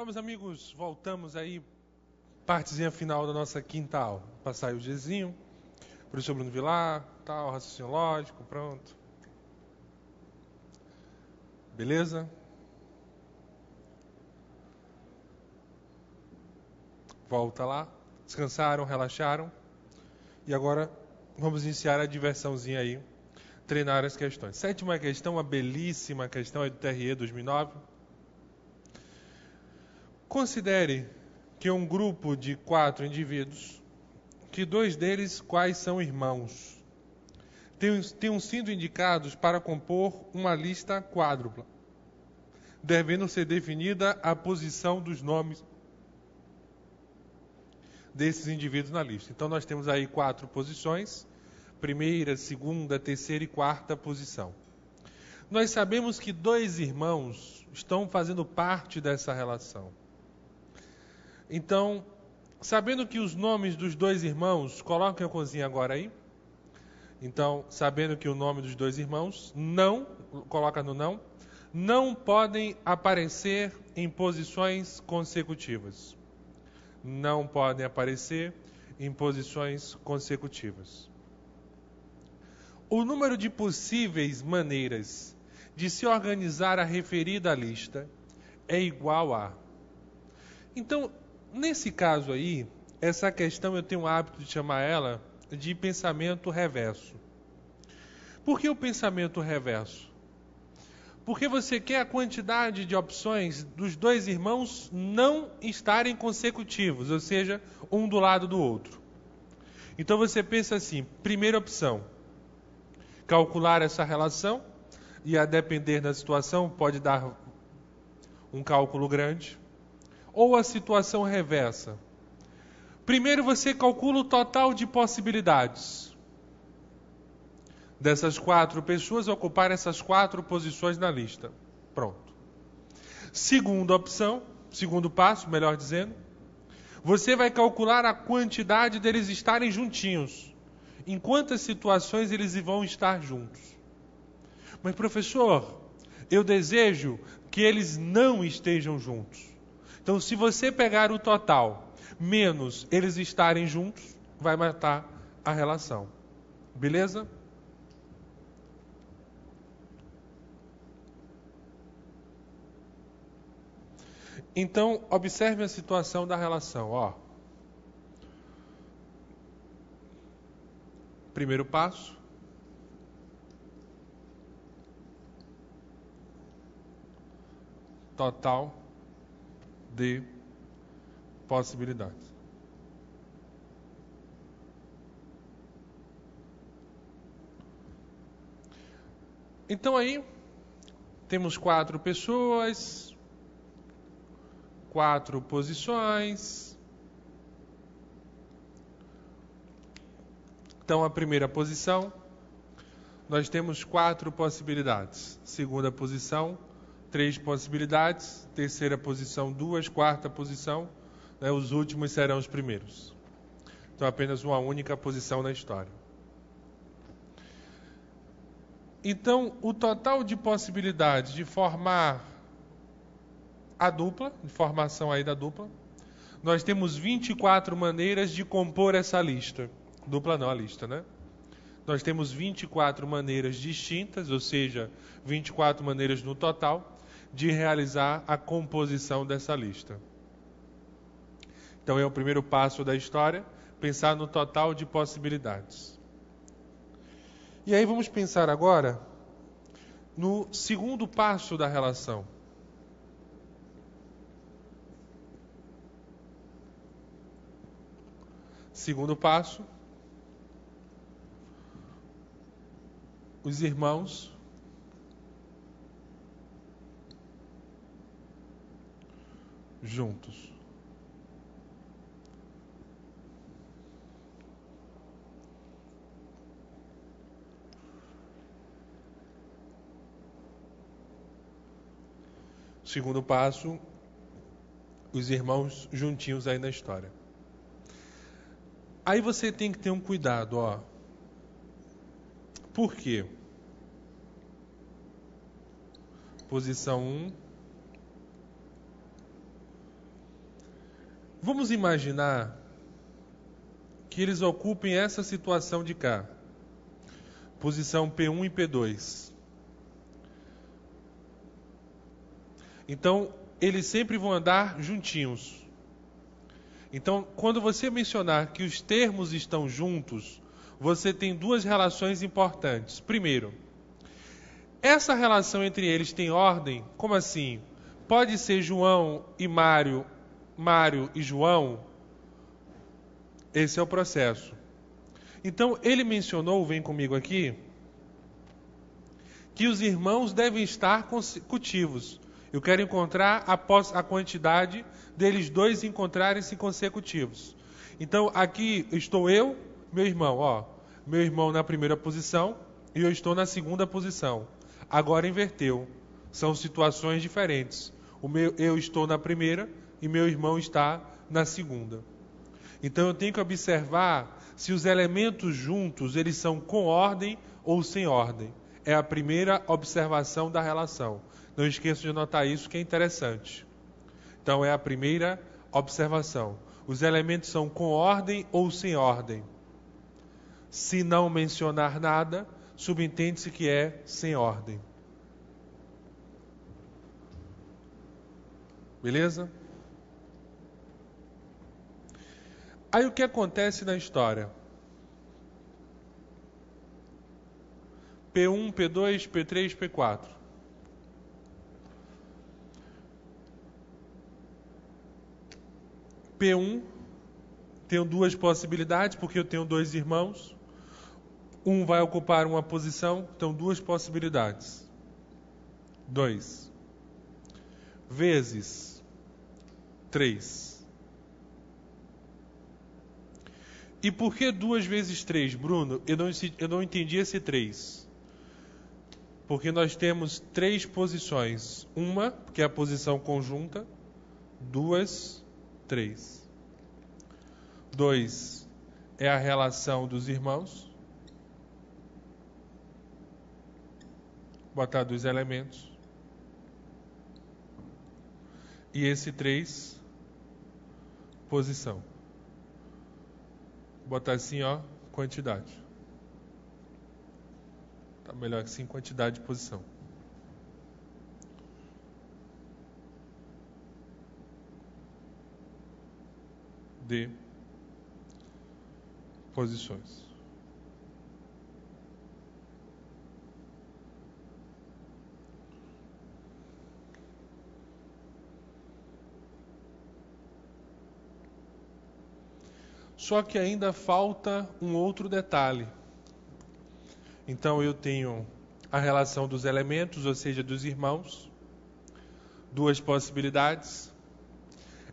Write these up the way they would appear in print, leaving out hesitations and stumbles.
Olá, meus amigos, voltamos aí, partezinha final da nossa quinta aula. Vou passar aí o Gzinho, professor Bruno Vilar, tal, raciocínio lógico, pronto. Beleza? Volta lá, descansaram, relaxaram. E agora vamos iniciar a diversãozinha aí, treinar as questões. Sétima questão, uma belíssima questão, é do TRE 2009. Considere que um grupo de 4 indivíduos, que 2 deles quais são irmãos, tenham sido indicados para compor uma lista quádrupla, devendo ser definida a posição dos nomes desses indivíduos na lista. Então nós temos aí 4 posições, primeira, segunda, terceira e quarta posição. Nós sabemos que 2 irmãos estão fazendo parte dessa relação. Então, sabendo que os nomes dos 2 irmãos, coloquem a cozinha agora aí. Então, sabendo que o nome dos 2 irmãos, não, coloca no não podem aparecer em posições consecutivas. Não podem aparecer em posições consecutivas. O número de possíveis maneiras de se organizar a referida lista é igual a... Então, nesse caso aí, essa questão eu tenho o hábito de chamar ela de pensamento reverso. Por que o pensamento reverso? Porque você quer a quantidade de opções dos 2 irmãos não estarem consecutivos, ou seja, um do lado do outro. Então você pensa assim, primeira opção, calcular essa relação, e a depender da situação pode dar um cálculo grande. Ou a situação reversa. Primeiro você calcula o total de possibilidades dessas 4 pessoas ocupar essas 4 posições na lista. Pronto. Segunda opção, segundo passo, melhor dizendo, você vai calcular a quantidade deles estarem juntinhos. Em quantas situações eles vão estar juntos. Mas, professor, eu desejo que eles não estejam juntos. Então, se você pegar o total menos eles estarem juntos, vai matar a relação. Beleza? Então, observe a situação da relação. Ó. Primeiro passo. Total de possibilidades. Então aí, temos 4 pessoas, 4 posições. Então a primeira posição, nós temos 4 possibilidades. Segunda posição, 3 possibilidades, terceira posição 2, quarta posição, né, os últimos serão os primeiros. Então apenas uma única posição na história. Então o total de possibilidades de formar a dupla, de formação aí da dupla, nós temos 24 maneiras de compor essa lista. Dupla não, a lista, né? Nós temos 24 maneiras distintas, ou seja, 24 maneiras no total, de realizar a composição dessa lista. Então é o primeiro passo da história, pensar no total de possibilidades. E aí vamos pensar agora no segundo passo da relação. Segundo passo, os irmãos juntos. Segundo passo, os irmãos juntinhos aí na história. Aí você tem que ter um cuidado, ó. Por quê? Posição 1. Vamos imaginar que eles ocupem essa situação de cá. Posição P1 e P2. Então, eles sempre vão andar juntinhos. Então, quando você mencionar que os termos estão juntos, você tem duas relações importantes. Primeiro, essa relação entre eles tem ordem? Como assim? Pode ser João e Mário, Mário e João? Esse é o processo. Então, ele mencionou, vem comigo aqui, que os irmãos devem estar consecutivos. Eu quero encontrar a quantidade deles dois encontrarem-se consecutivos. Então, aqui estou eu, meu irmão, ó. Meu irmão na primeira posição e eu estou na segunda posição. Agora inverteu. São situações diferentes. Eu estou na primeira e meu irmão está na segunda. Então, eu tenho que observar se os elementos juntos, eles são com ordem ou sem ordem. É a primeira observação da relação. Não esqueça de anotar isso, que é interessante. Então, é a primeira observação. Os elementos são com ordem ou sem ordem? Se não mencionar nada, subentende-se que é sem ordem. Beleza? Aí o que acontece na história? P1, P2, P3, P4. P1, tenho duas possibilidades, porque eu tenho dois irmãos. Um vai ocupar uma posição, então duas possibilidades. 2 vezes 3. E por que 2 vezes 3, Bruno? Eu não entendi esse 3. Porque nós temos três posições. Uma, que é a posição conjunta. 2, 3. 2 é a relação dos irmãos. Botar dois elementos. E esse 3, posição. Botar assim, ó, quantidade. Tá melhor que assim, quantidade de posição. De posições. Só que ainda falta um outro detalhe. Então eu tenho a relação dos elementos, ou seja, dos irmãos. Duas possibilidades.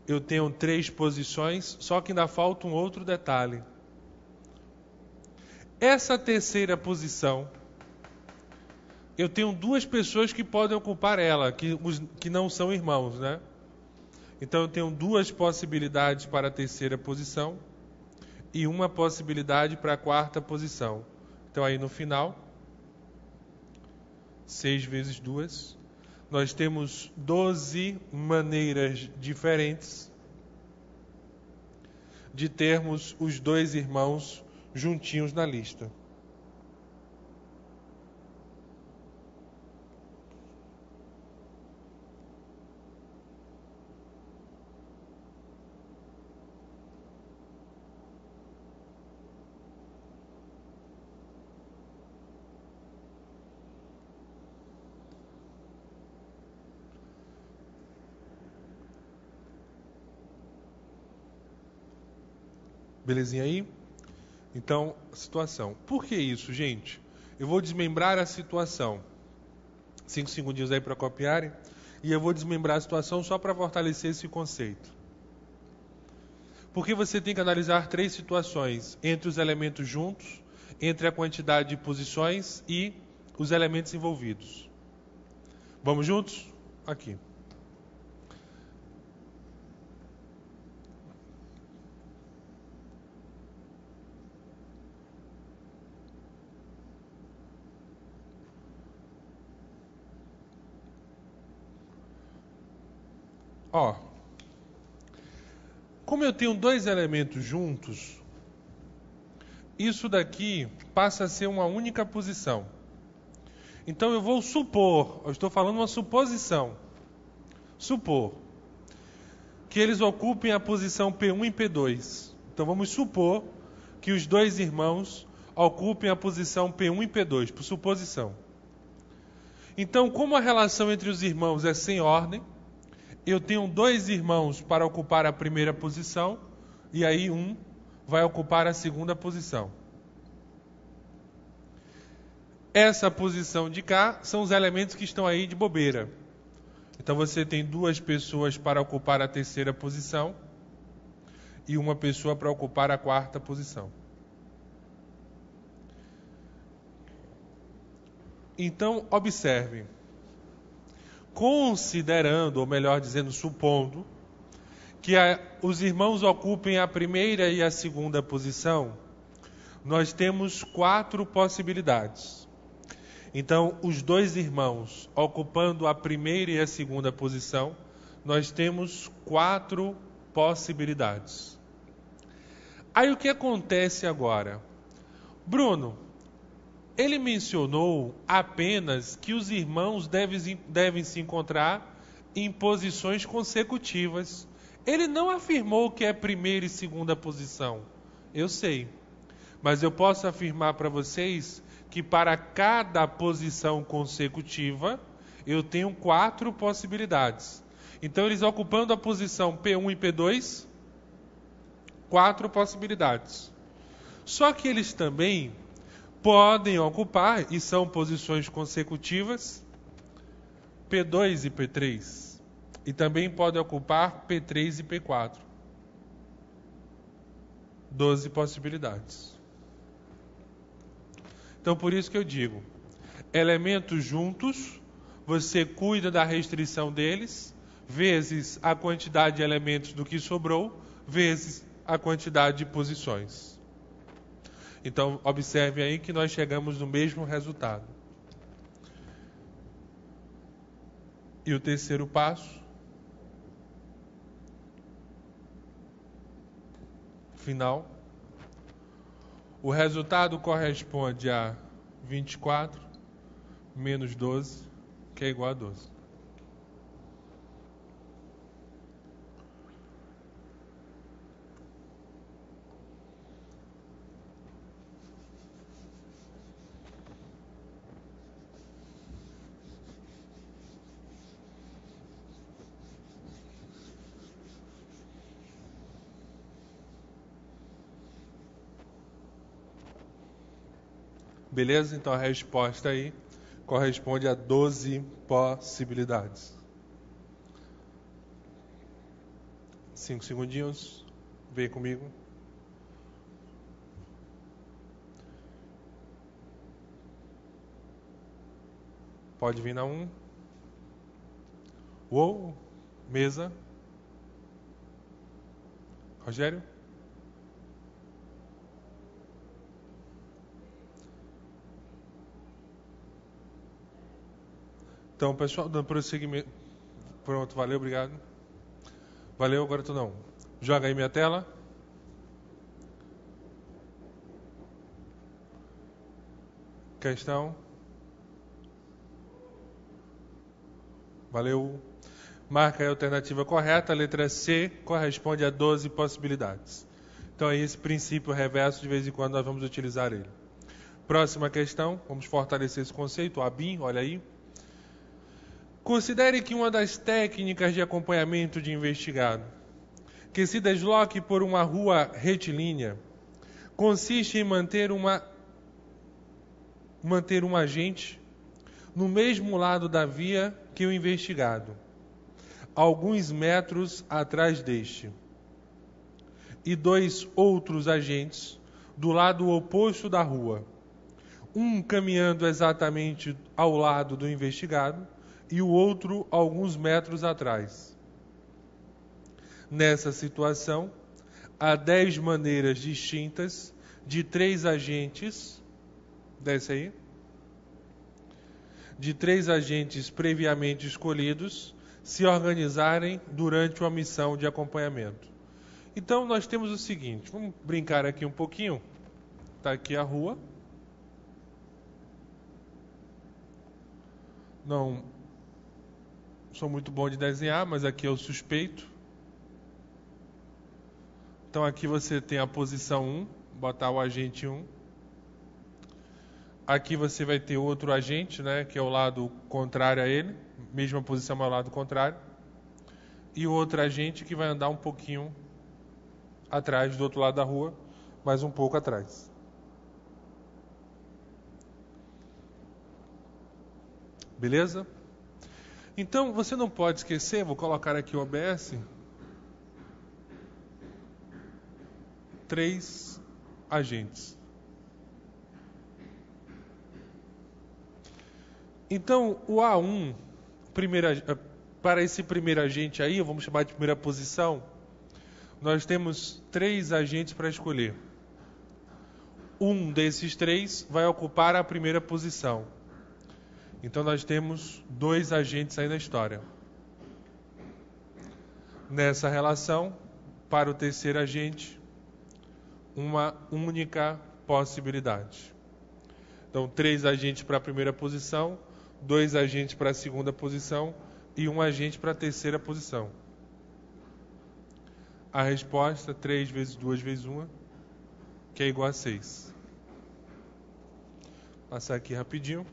Eu tenho três posições, só que ainda falta um outro detalhe. Essa terceira posição, eu tenho duas pessoas que podem ocupar ela, que não são irmãos, né? Então eu tenho duas possibilidades para a terceira posição e uma possibilidade para a quarta posição. Então aí no final, 6 vezes 2, nós temos 12 maneiras diferentes de termos os dois irmãos juntinhos na lista. Belezinha aí? Então, situação. Por que isso, gente? Eu vou desmembrar a situação. 5 segundinhos aí para copiarem. E eu vou desmembrar a situação só para fortalecer esse conceito. Porque você tem que analisar 3 situações. Entre os elementos juntos, entre a quantidade de posições e os elementos envolvidos. Vamos juntos? Aqui. Ó, como eu tenho 2 elementos juntos, isso daqui passa a ser uma única posição. Então eu vou supor, eu estou falando uma suposição, supor que eles ocupem a posição P1 e P2. Então vamos supor que os 2 irmãos ocupem a posição P1 e P2, por suposição. Então, como a relação entre os irmãos é sem ordem, eu tenho 2 irmãos para ocupar a primeira posição, e aí um vai ocupar a segunda posição. Essa posição de cá são os elementos que estão aí de bobeira. Então você tem 2 pessoas para ocupar a terceira posição e uma pessoa para ocupar a quarta posição. Então, observe. Considerando, ou melhor dizendo, supondo, que os irmãos ocupem a primeira e a segunda posição, nós temos 4 possibilidades. Então, os 2 irmãos ocupando a primeira e a segunda posição, nós temos 4 possibilidades. Aí o que acontece agora? Bruno, ele mencionou apenas que os irmãos devem se encontrar em posições consecutivas. Ele não afirmou que é primeira e segunda posição. Eu sei. Mas eu posso afirmar para vocês que para cada posição consecutiva, eu tenho 4 possibilidades. Então, eles ocupando a posição P1 e P2, 4 possibilidades. Só que eles também podem ocupar, e são posições consecutivas, P2 e P3. E também podem ocupar P3 e P4. 12 possibilidades. Então, por isso que eu digo, elementos juntos, você cuida da restrição deles, vezes a quantidade de elementos do que sobrou, vezes a quantidade de posições. Então, observe aí que nós chegamos no mesmo resultado. E o terceiro passo, final. O resultado corresponde a 24 menos 12, que é igual a 12. Beleza? Então a resposta aí corresponde a 12 possibilidades. 5 segundinhos. Vem comigo. Pode vir na 1. Uou! Mesa. Rogério? Então, pessoal, dando prosseguimento. Pronto, valeu, obrigado. Valeu, agora tu não. Joga aí minha tela. Questão. Valeu. Marca aí a alternativa correta. A letra C corresponde a 12 possibilidades. Então, é esse princípio reverso, de vez em quando nós vamos utilizar ele. Próxima questão. Vamos fortalecer esse conceito. O ABIN, olha aí. Considere que uma das técnicas de acompanhamento de investigado que se desloque por uma rua retilínea consiste em manter um agente no mesmo lado da via que o investigado, alguns metros atrás deste, e dois outros agentes do lado oposto da rua, um caminhando exatamente ao lado do investigado e o outro alguns metros atrás. Nessa situação, há 10 maneiras distintas de 3 agentes, desce aí, de 3 agentes previamente escolhidos se organizarem durante uma missão de acompanhamento. Então nós temos o seguinte, vamos brincar aqui um pouquinho. Está aqui a rua. Não sou muito bom de desenhar, mas aqui é o suspeito. Então aqui você tem a posição 1, botar o agente 1. Aqui você vai ter outro agente, né, que é o lado contrário a ele, mesma posição, mas o lado contrário. E outro agente que vai andar um pouquinho atrás, do outro lado da rua, mais um pouco atrás. Beleza? Então você não pode esquecer, vou colocar aqui o OBS, 3 agentes. Então, o A1, para esse primeiro agente aí, vamos chamar de primeira posição, nós temos 3 agentes para escolher. Um desses 3 vai ocupar a primeira posição. Então, nós temos 2 agentes aí na história. Nessa relação, para o terceiro agente, uma única possibilidade. Então, 3 agentes para a primeira posição, 2 agentes para a segunda posição e 1 agente para a terceira posição. A resposta, 3 vezes 2 vezes 1, que é igual a 6. Vou passar aqui rapidinho.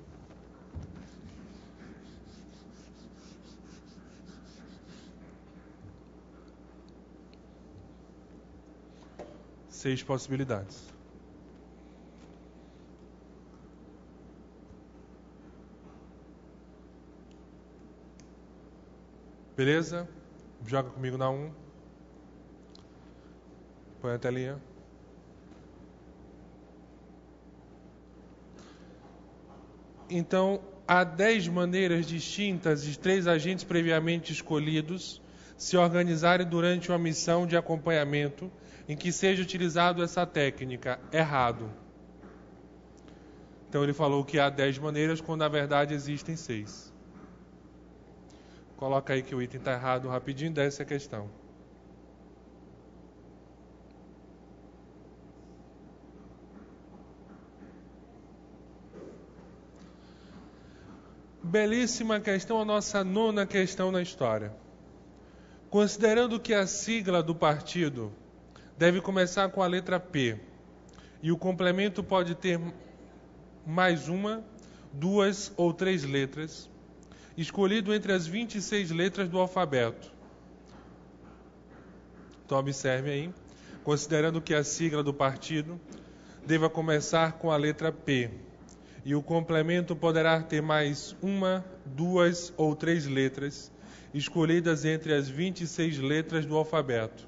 Seis possibilidades. Beleza? Joga comigo na 1. Põe a telinha. Então, há 10 maneiras distintas de 3 agentes previamente escolhidos se organizarem durante uma missão de acompanhamento em que seja utilizado essa técnica. Errado. Então ele falou que há 10 maneiras, quando na verdade existem 6. Coloca aí que o item está errado rapidinho, desce a questão. Belíssima questão, a nossa 9ª questão na história. Considerando que a sigla do partido deve começar com a letra P e o complemento pode ter mais 1, 2 ou 3 letras, escolhido entre as 26 letras do alfabeto. Então observe aí, considerando que a sigla do partido deva começar com a letra P e o complemento poderá ter mais 1, 2 ou 3 letras, escolhidas entre as 26 letras do alfabeto.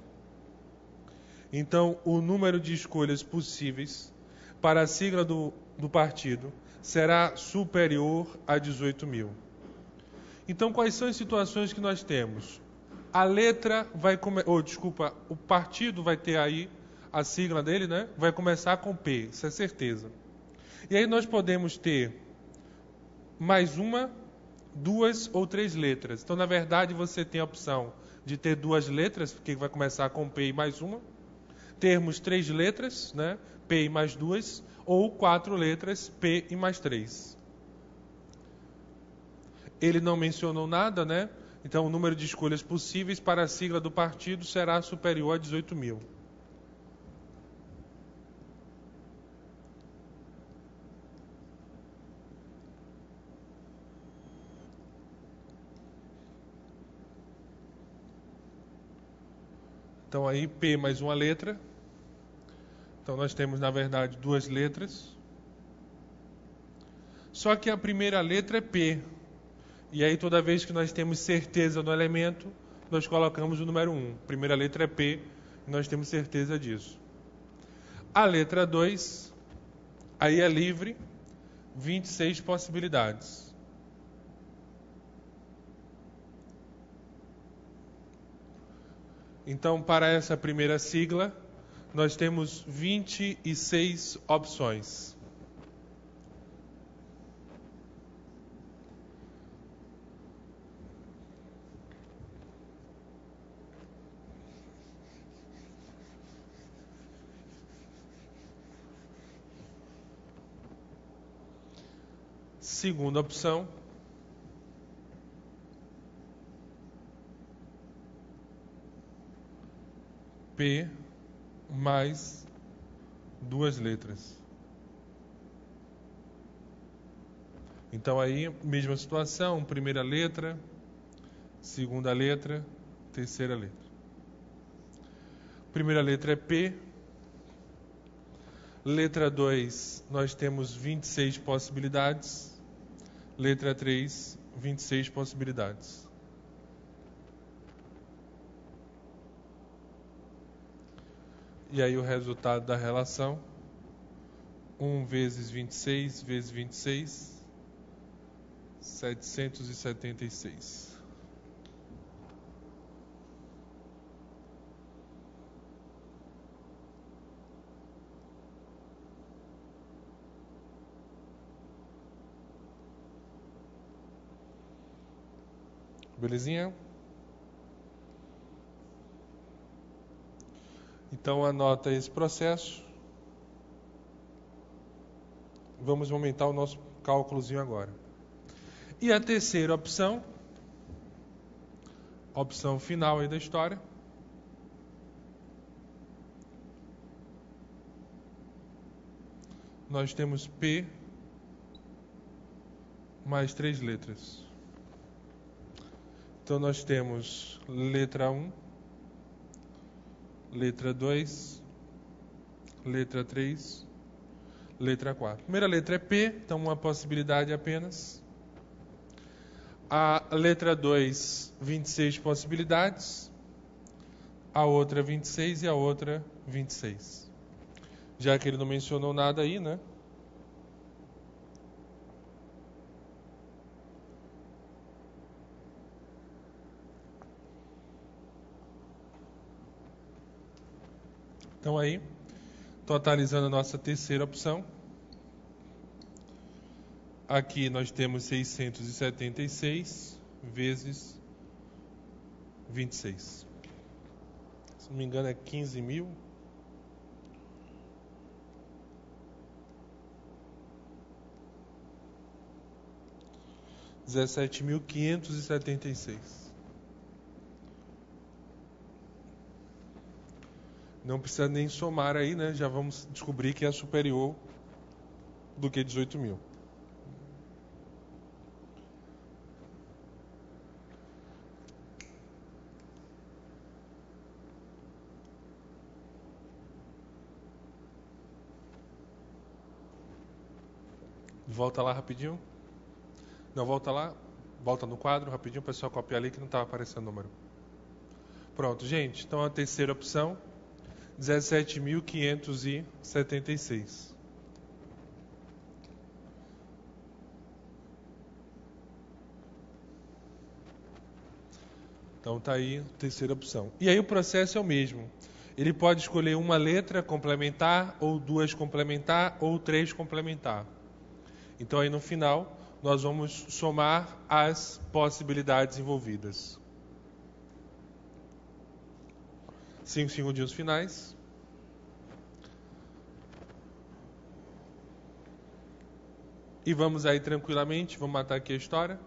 Então, o número de escolhas possíveis para a sigla do partido será superior a 18.000. Então, quais são as situações que nós temos? A letra vai o partido vai ter aí a sigla dele, né? Vai começar com P, isso é certeza. E aí nós podemos ter mais 1, 2 ou 3 letras. Então, na verdade, você tem a opção de ter 2 letras, porque vai começar com P e mais 1. Termos 3 letras, né? P e mais 2, ou 4 letras, P e mais 3. Ele não mencionou nada, né? Então, o número de escolhas possíveis para a sigla do partido será superior a 18.000. Então aí P mais uma letra. Então nós temos, na verdade, duas letras. Só que a primeira letra é P. E aí toda vez que nós temos certeza no elemento, nós colocamos o número 1. A primeira letra é P, e nós temos certeza disso. A letra 2, aí é livre, 26 possibilidades. Então, para essa primeira sigla, nós temos 26 opções. Segunda opção. P mais duas letras. Então aí, mesma situação, primeira letra, segunda letra, terceira letra. Primeira letra é P. Letra 2, nós temos 26 possibilidades. Letra 3, 26 possibilidades. E aí o resultado da relação, 1 vezes 26 vezes 26, 776. Belezinha? Então anota esse processo. Vamos aumentar o nosso cálculozinho agora. E a terceira opção, opção final aí da história. Nós temos P mais 3 letras. Então nós temos letra 1, letra 2, letra 3, letra 4. Primeira letra é P, então uma possibilidade apenas. A letra 2, 26 possibilidades. A outra 26 e a outra 26. Já que ele não mencionou nada aí, né? Então aí, totalizando a nossa terceira opção. Aqui nós temos 676 vezes 26. Se não me engano é 15.000. R$17.576. Não precisa nem somar aí, né? Já vamos descobrir que é superior do que 18.000. Volta lá rapidinho. Não, volta lá. Volta no quadro rapidinho, o pessoal copiar ali que não estava aparecendo o número. Pronto, gente. Então a terceira opção, 17.576. Então tá aí a terceira opção. E aí o processo é o mesmo. Ele pode escolher uma letra complementar, ou duas complementar, ou três complementar. Então aí no final nós vamos somar as possibilidades envolvidas. 5 segundinhos finais. E vamos aí tranquilamente, vamos matar aqui a história.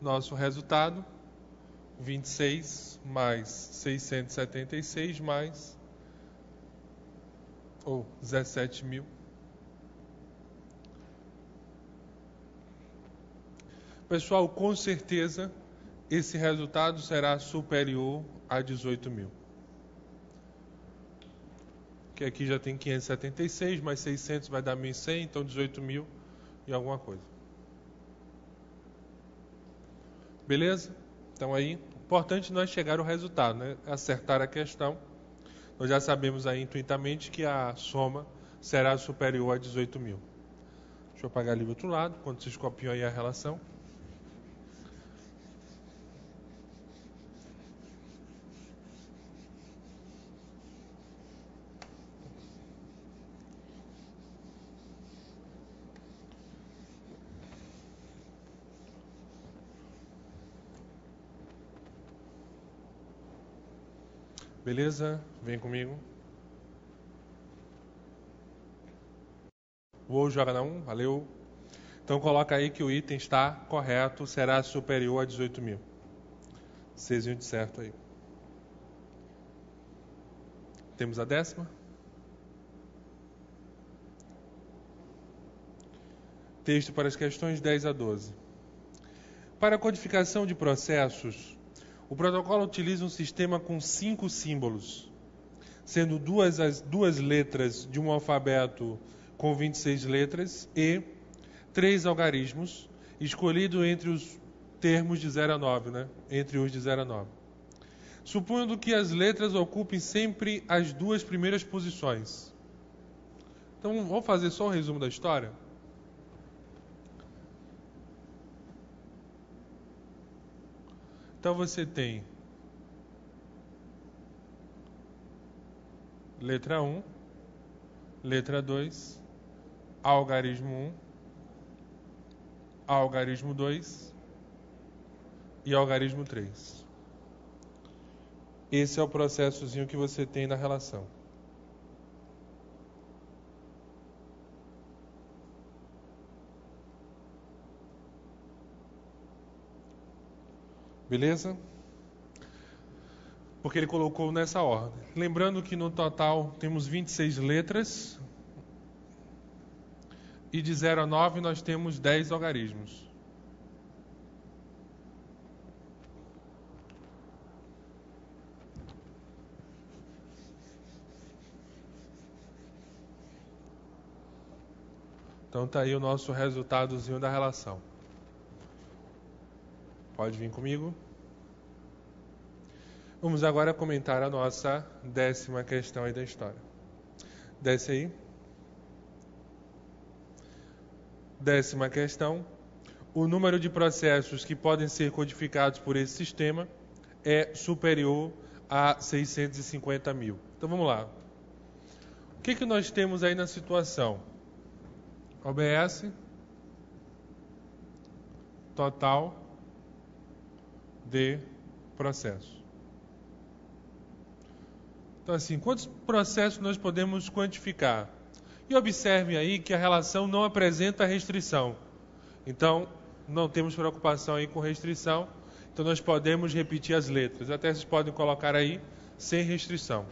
Nosso resultado, 26 mais 676 mais 17.000. Pessoal, com certeza esse resultado será superior a 18.000. que aqui já tem 576, mais 600 vai dar 1.100, então 18.000 e alguma coisa. Beleza? Então aí, importante nós chegar ao resultado, né? Acertar a questão. Nós já sabemos aí intuitamente que a soma será superior a 18.000. Deixa eu apagar ali do outro lado, quando vocês copiam aí a relação. Beleza? Vem comigo. Vou jogar na 1, valeu. Então coloca aí que o item está correto, será superior a 18.000. Czinho de certo aí. Temos a 10ª. Texto para as questões 10 a 12. Para a codificação de processos, o protocolo utiliza um sistema com 5 símbolos, sendo as duas letras de um alfabeto com 26 letras e 3 algarismos, escolhidos entre os termos de 0 a 9, né? Entre os de 0 a 9. Supondo que as letras ocupem sempre as duas primeiras posições. Então, vamos fazer só um resumo da história? Então, você tem letra 1, letra 2, algarismo 1, algarismo 2 e algarismo 3. Esse é o processozinho que você tem na relação. Beleza? Porque ele colocou nessa ordem. Lembrando que no total temos 26 letras e de 0 a 9 nós temos 10 algarismos. Então tá aí o nosso resultadozinho da relação. Pode vir comigo. Vamos agora comentar a nossa 10ª questão aí da história. Desce aí. 10ª questão. O número de processos que podem ser codificados por esse sistema é superior a 650.000. Então vamos lá. O que nós temos aí na situação? OBS total de processos. Então assim, quantos processos nós podemos quantificar? E observe aí que a relação não apresenta restrição. Então, não temos preocupação aí com restrição. Então nós podemos repetir as letras. Até vocês podem colocar aí sem restrição.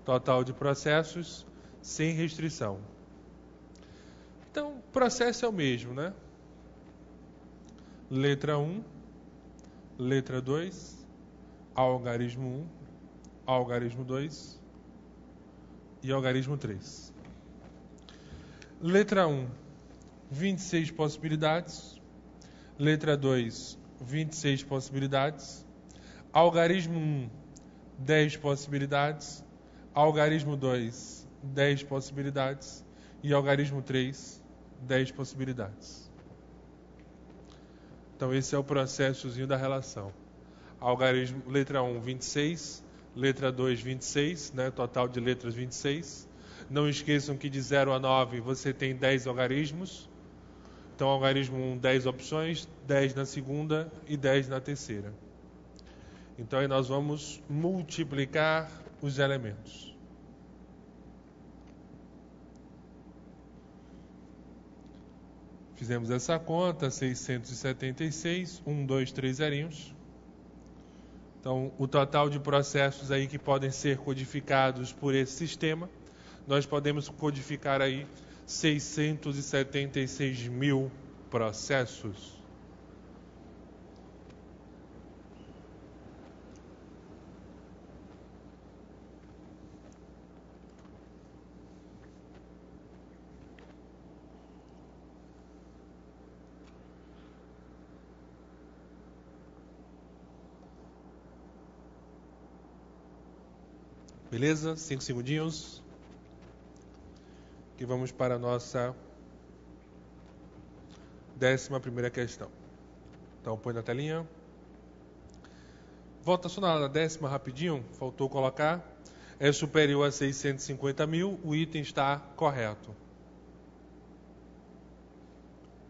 Total de processos sem restrição. Então, o processo é o mesmo, né? Letra 1, letra 2, algarismo 1, algarismo 2 e algarismo 3. Letra 1, 26 possibilidades. Letra 2, 26 possibilidades. Algarismo 1, 10 possibilidades. Algarismo 2, 10 possibilidades. E algarismo 3, 10 possibilidades. Então esse é o processozinho da relação. Algarismo, letra 1, 26. Letra 2, 26, né? Total de letras 26. Não esqueçam que de 0 a 9 você tem 10 algarismos. Então, algarismo 1, 10 opções, 10 na segunda e 10 na terceira. Então, aí nós vamos multiplicar os elementos. Fizemos essa conta, 676, 1, 2, 3 zerinhos. Então, o total de processos aí que podem ser codificados por esse sistema, nós podemos codificar aí 676.000 processos. Beleza? 5 segundinhos. E vamos para a nossa 11ª questão. Então, põe na telinha. Volta só na 10ª rapidinho, faltou colocar. É superior a 650 mil, o item está correto.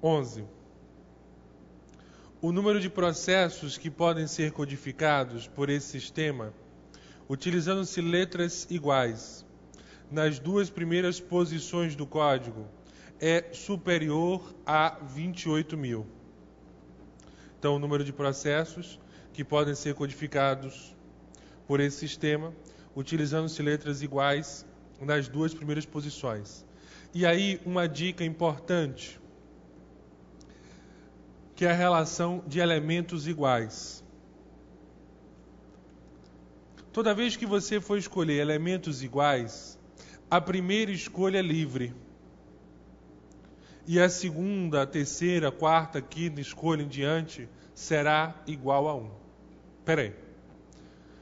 11. O número de processos que podem ser codificados por esse sistema, utilizando-se letras iguais, nas duas primeiras posições do código, é superior a 28 mil. Então, o número de processos que podem ser codificados por esse sistema, utilizando-se letras iguais nas duas primeiras posições. E aí, uma dica importante, que é a relação de elementos iguais. Toda vez que você for escolher elementos iguais, a primeira escolha é livre. E a segunda, a terceira, a quarta, a quinta escolha em diante será igual a 1. Espera aí.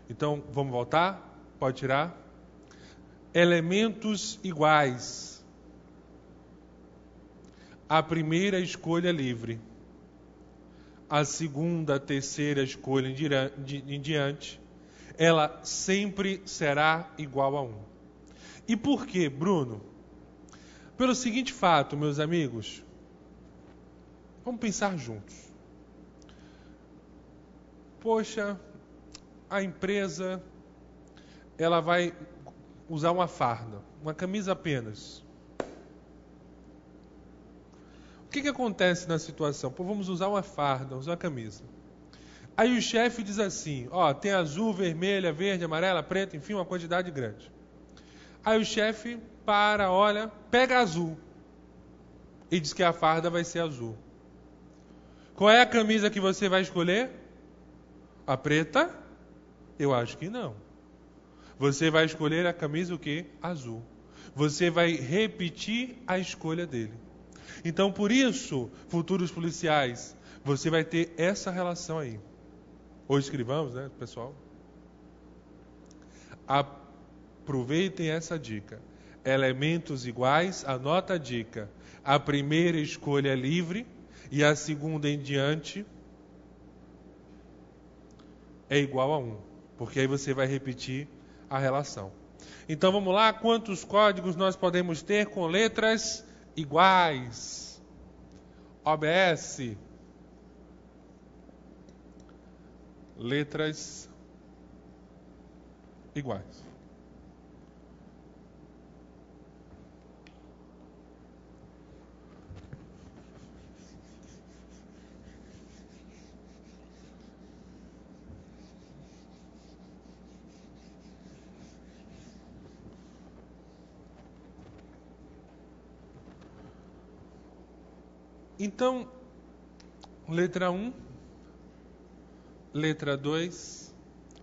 Então, vamos voltar? Pode tirar. Elementos iguais. A primeira escolha é livre. A segunda, a terceira escolha em diante, ela sempre será igual a 1. E por quê, Bruno? Pelo seguinte fato, meus amigos. Vamos pensar juntos. Poxa, a empresa, ela vai usar uma farda, uma camisa apenas. O que acontece na situação? Pô, vamos usar uma farda, usar uma camisa. Aí o chefe diz assim, ó, tem azul, vermelha, verde, amarela, preta, enfim, uma quantidade grande. Aí o chefe para, olha, pega azul e diz que a farda vai ser azul. Qual é a camisa que você vai escolher? A preta? Eu acho que não. Você vai escolher a camisa o quê? Azul. Você vai repetir a escolha dele. Então, por isso, futuros policiais, você vai ter essa relação aí. Ou escrivãos, né, pessoal? Aproveitem essa dica. Elementos iguais, anota a dica. A primeira escolha é livre e a segunda em diante é igual a 1. Porque aí você vai repetir a relação. Então vamos lá, quantos códigos nós podemos ter com letras iguais? OBS. Letras iguais. Então, letra 1, letra 2,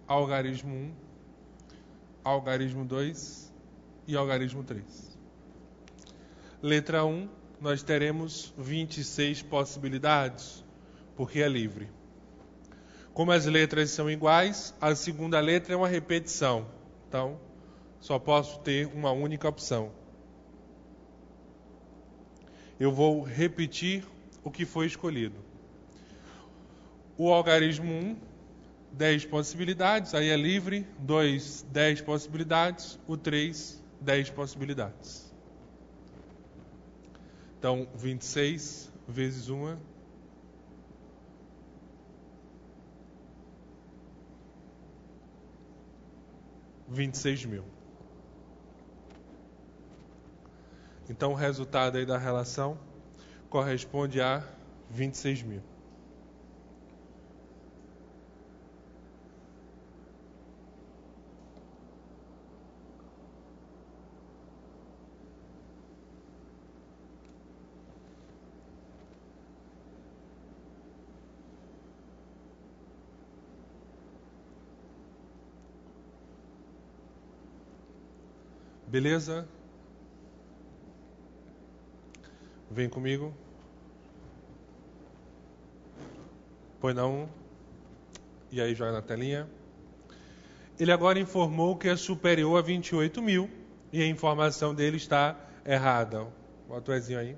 algarismo 1, algarismo 2 e algarismo 3. Letra 1, nós teremos 26 possibilidades, porque é livre. Como as letras são iguais, a segunda letra é uma repetição. Então, só posso ter uma única opção. Eu vou repetir o que foi escolhido. O algarismo 1, 10 possibilidades, aí é livre. 2, 10 possibilidades. O 3, 10 possibilidades. Então, 26 vezes 1. 26 mil. Então, o resultado aí da relação corresponde a 26 mil. Beleza? Vem comigo. Põe na 1. E aí joga na telinha. ele agora informou que é superior a 28 mil e a informação dele está errada. Bota o Ezinho aí.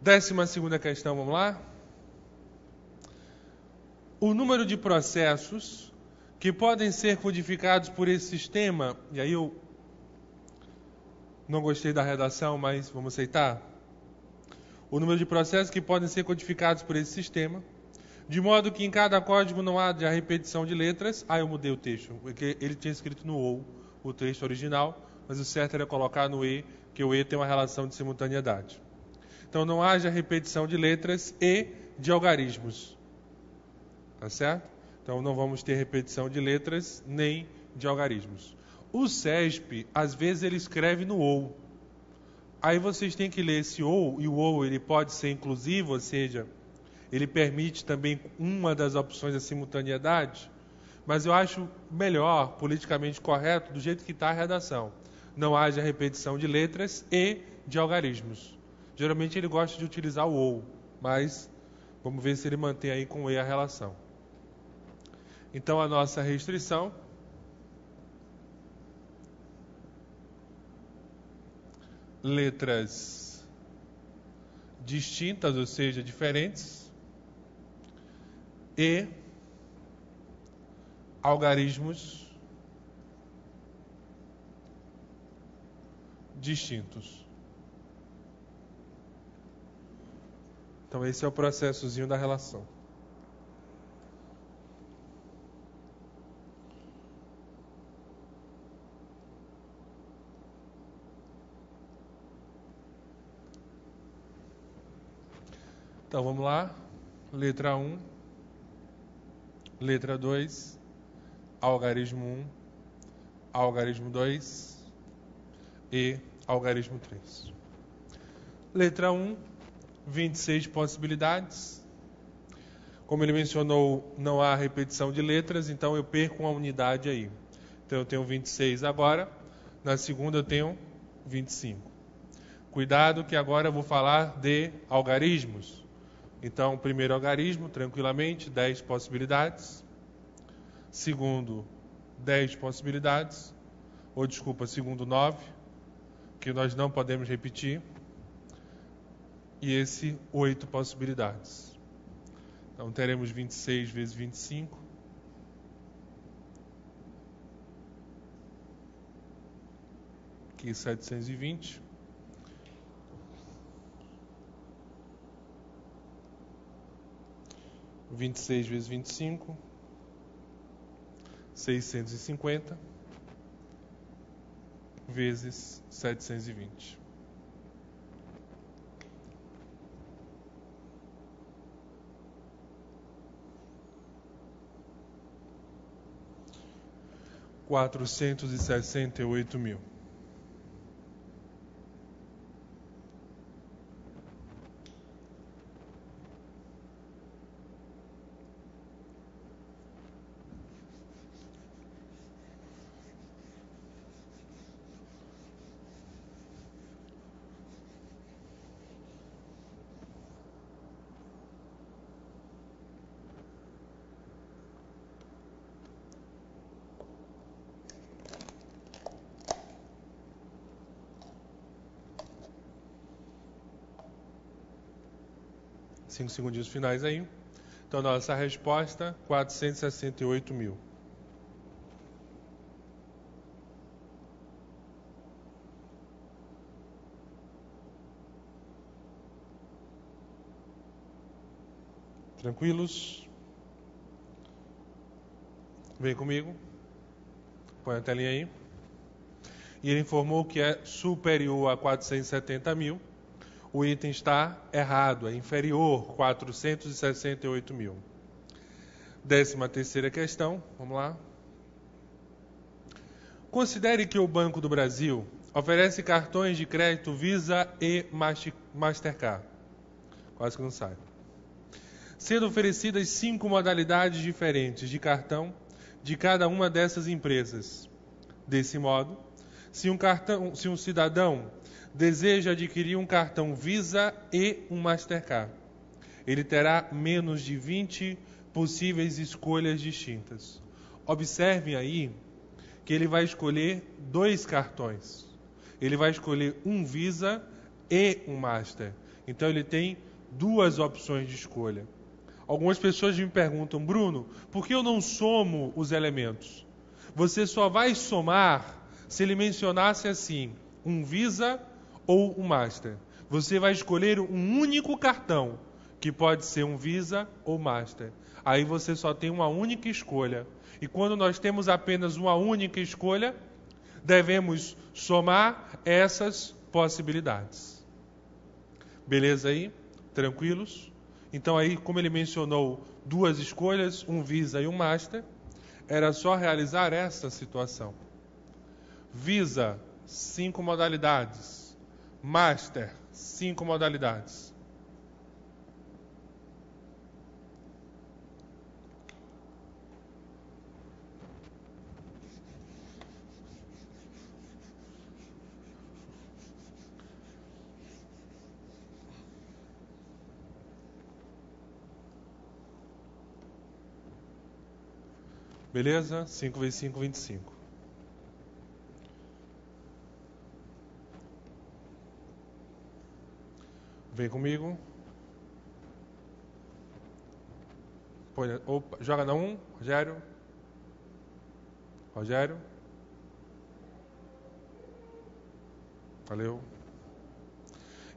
Décima segunda questão, vamos lá? O número de processos que podem ser codificados por esse sistema, e aí eu não gostei da redação, mas vamos aceitar. O número de processos que podem ser codificados por esse sistema, de modo que em cada código não haja repetição de letras. Eu mudei o texto, porque ele tinha escrito no OU, o texto original, mas o certo era colocar no E, que o E tem uma relação de simultaneidade. Então não haja repetição de letras e de algarismos. Tá certo? Então não vamos ter repetição de letras nem de algarismos. O CESP, às vezes, ele escreve no OU. Aí vocês têm que ler esse OU, e o OU ele pode ser inclusivo, ou seja, ele permite também uma das opções da simultaneidade, mas eu acho melhor, politicamente correto, do jeito que está a redação. Não haja repetição de letras e de algarismos. Geralmente ele gosta de utilizar o OU, mas vamos ver se ele mantém aí com o E a relação. Então a nossa restrição letras distintas, ou seja, diferentes, e algarismos distintos. Então esse é o processozinho da relação. Então vamos lá. Letra 1, letra 2, algarismo 1, algarismo 2 e algarismo 3. Letra 1, 26 possibilidades. Como ele mencionou, não há repetição de letras, então eu perco uma unidade aí. Então eu tenho 26 agora, na segunda eu tenho 25. Cuidado que agora eu vou falar de algarismos. Então, primeiro algarismo, tranquilamente, 10 possibilidades. Segundo, 10 possibilidades. Segundo, 9, que nós não podemos repetir. E esse, 8 possibilidades. Então, teremos 26 vezes 25. Aqui, 720. Vinte e seis vezes 25, 650, vezes 720. $468.000. Cinco segundinhos finais aí. Então, nossa resposta, 468.000. Tranquilos? Vem comigo. Põe a telinha aí. E ele informou que é superior a 470.000. O item está errado, é inferior, 468.000. 13ª questão, vamos lá. Considere que o Banco do Brasil oferece cartões de crédito Visa e Mastercard. Quase que não sai. Sendo oferecidas 5 modalidades diferentes de cartão de cada uma dessas empresas. Desse modo, se um cidadão deseja adquirir um cartão Visa e um Mastercard, ele terá menos de 20 possíveis escolhas distintas. Observem aí que ele vai escolher 2 cartões. Ele vai escolher um Visa e um Master. Então ele tem 2 opções de escolha. Algumas pessoas me perguntam, Bruno, por que eu não somo os elementos? Você só vai somar se ele mencionasse assim, um Visa ou um Master. Você vai escolher um único cartão, que pode ser um Visa ou Master. Aí você só tem uma única escolha. E quando nós temos apenas uma única escolha, devemos somar essas possibilidades. Beleza aí? Tranquilos? Então aí, como ele mencionou 2 escolhas, um Visa e um Master, era só realizar essa situação. Visa, 5 modalidades. Master, 5 modalidades. Beleza? 5 vezes 5, 25. Vem comigo. Opa, joga na 1, Rogério. Rogério. Valeu.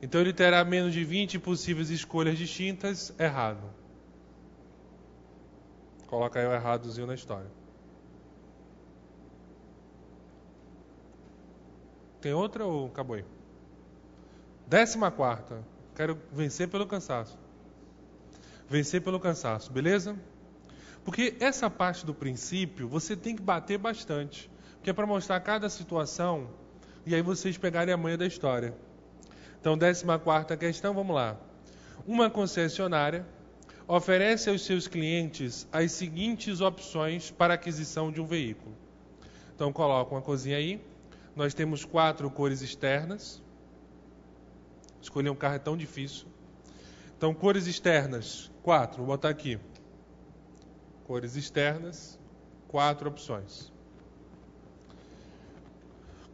Então ele terá menos de 20 possíveis escolhas distintas. Errado. Coloca aí o erradozinho na história. Tem outra ou acabou aí? 14ª. Quero vencer pelo cansaço. Vencer pelo cansaço, beleza? Porque essa parte do princípio você tem que bater bastante. Porque é para mostrar cada situação e aí vocês pegarem a manha da história. Então, 14ª questão, vamos lá. Uma concessionária oferece aos seus clientes as seguintes opções para aquisição de um veículo. Então, coloca uma coisinha aí. Nós temos 4 cores externas. Escolher um carro é tão difícil. Então, cores externas, 4. Vou botar aqui. Cores externas, 4 opções.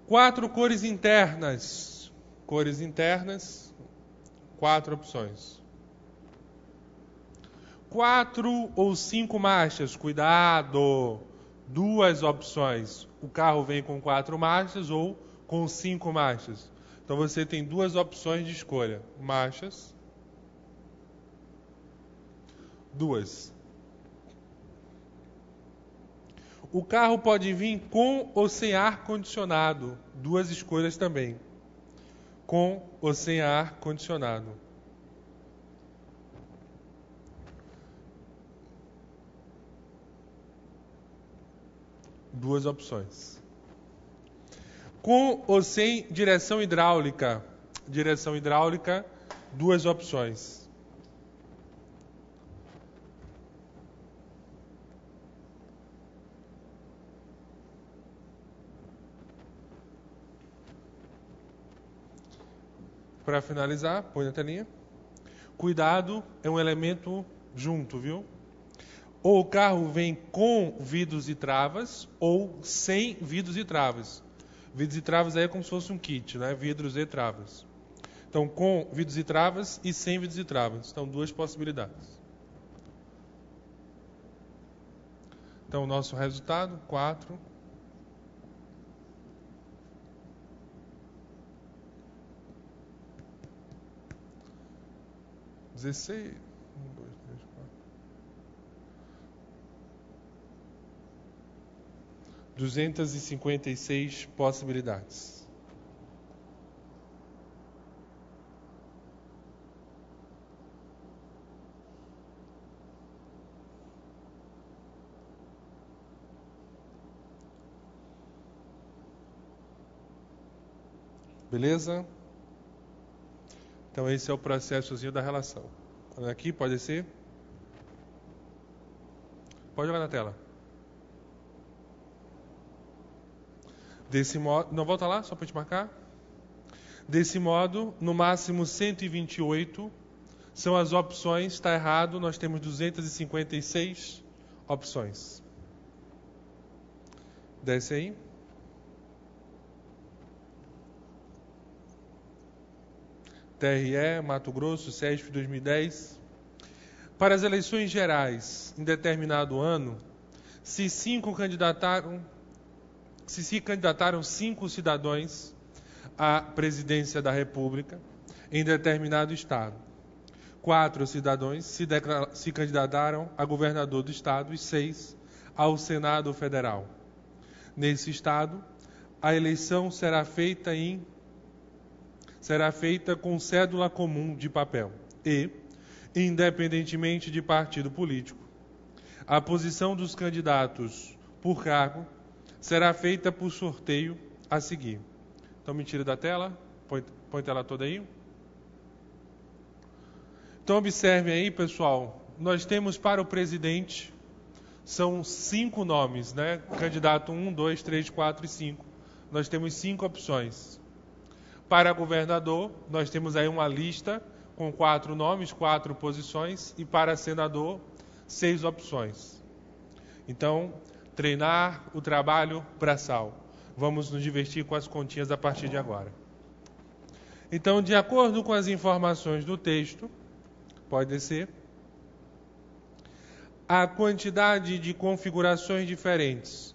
4 cores internas. Cores internas, 4 opções. 4 ou 5 marchas, cuidado, 2 opções. O carro vem com 4 marchas ou com 5 marchas. Então você tem 2 opções de escolha. Marchas. 2. O carro pode vir com ou sem ar-condicionado. 2 escolhas também. Com ou sem ar-condicionado. Duas opções. Com ou sem direção hidráulica. Direção hidráulica, 2 opções. Para finalizar, põe na telinha. Cuidado, é um elemento junto, viu? Ou o carro vem com vidros e travas, ou sem vidros e travas. Vidros e travas aí é como se fosse um kit, né? Vidros e travas. Então, com vidros e travas e sem vidros e travas. Então, 2 possibilidades. Então, o nosso resultado, 4. $16. 1, 2, 3, 4. 256 possibilidades. Beleza? Então esse é o processozinho da relação. Aqui, pode ser? Pode jogar na tela. Desse modo, não, volta lá, só para te marcar. Desse modo, no máximo 128 São as opções, está errado, nós temos 256 opções. Desce aí. TRE, Mato Grosso, CESP 2010. Para as eleições gerais, em determinado ano, se se candidataram 5 cidadãos à presidência da República em determinado estado. 4 cidadãos se candidataram a governador do estado e 6 ao Senado Federal. Nesse estado, a eleição será feita com cédula comum de papel e, independentemente de partido político, a posição dos candidatos por cargo será feita por sorteio a seguir. Então me tira da tela, põe a tela toda aí. Então observem aí, pessoal, nós temos para o presidente, são 5 nomes, né? Candidato 1, 2, 3, 4 e 5. Nós temos 5 opções. Para governador, nós temos aí uma lista com 4 nomes, 4 posições, e para senador, 6 opções. Então, treinar o trabalho braçal. Vamos nos divertir com as continhas a partir de agora. Então, de acordo com as informações do texto, pode descer, a quantidade de configurações diferentes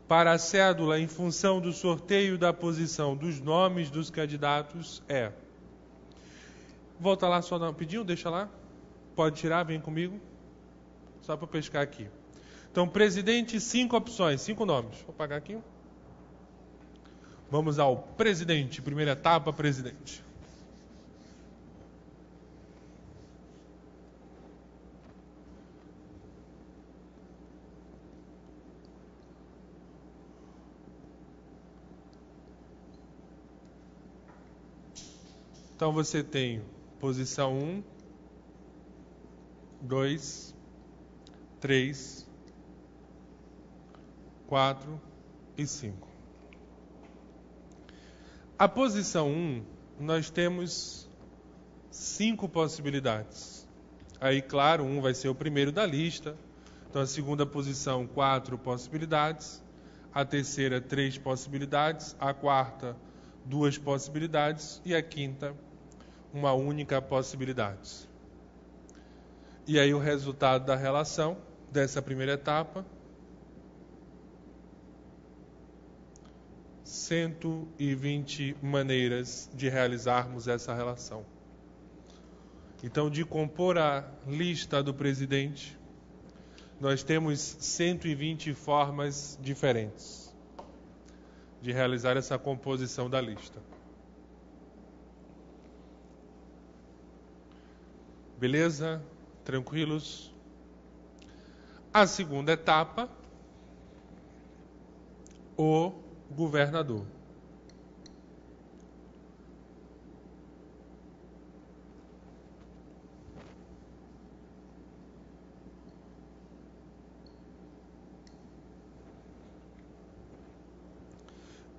para a cédula em função do sorteio da posição dos nomes dos candidatos é... Volta lá só rapidinho, deixa lá. Pode tirar, vem comigo. Só para pescar aqui. Então, presidente, 5 opções, 5 nomes. Vou apagar aqui. Vamos ao presidente, primeira etapa, presidente. Então você tem posição 1, 2, 3, 4 e 5. A posição 1, nós temos 5 possibilidades. Aí, claro, 1 vai ser o primeiro da lista. Então, a segunda posição, 4 possibilidades. A terceira, 3 possibilidades. A quarta, 2 possibilidades. E a quinta, uma única possibilidade. E aí, o resultado da relação dessa primeira etapa... 120 maneiras de realizarmos essa relação. Então, de compor a lista do presidente, nós temos 120 formas diferentes de realizar essa composição da lista. Beleza? Tranquilos? A segunda etapa, o governador.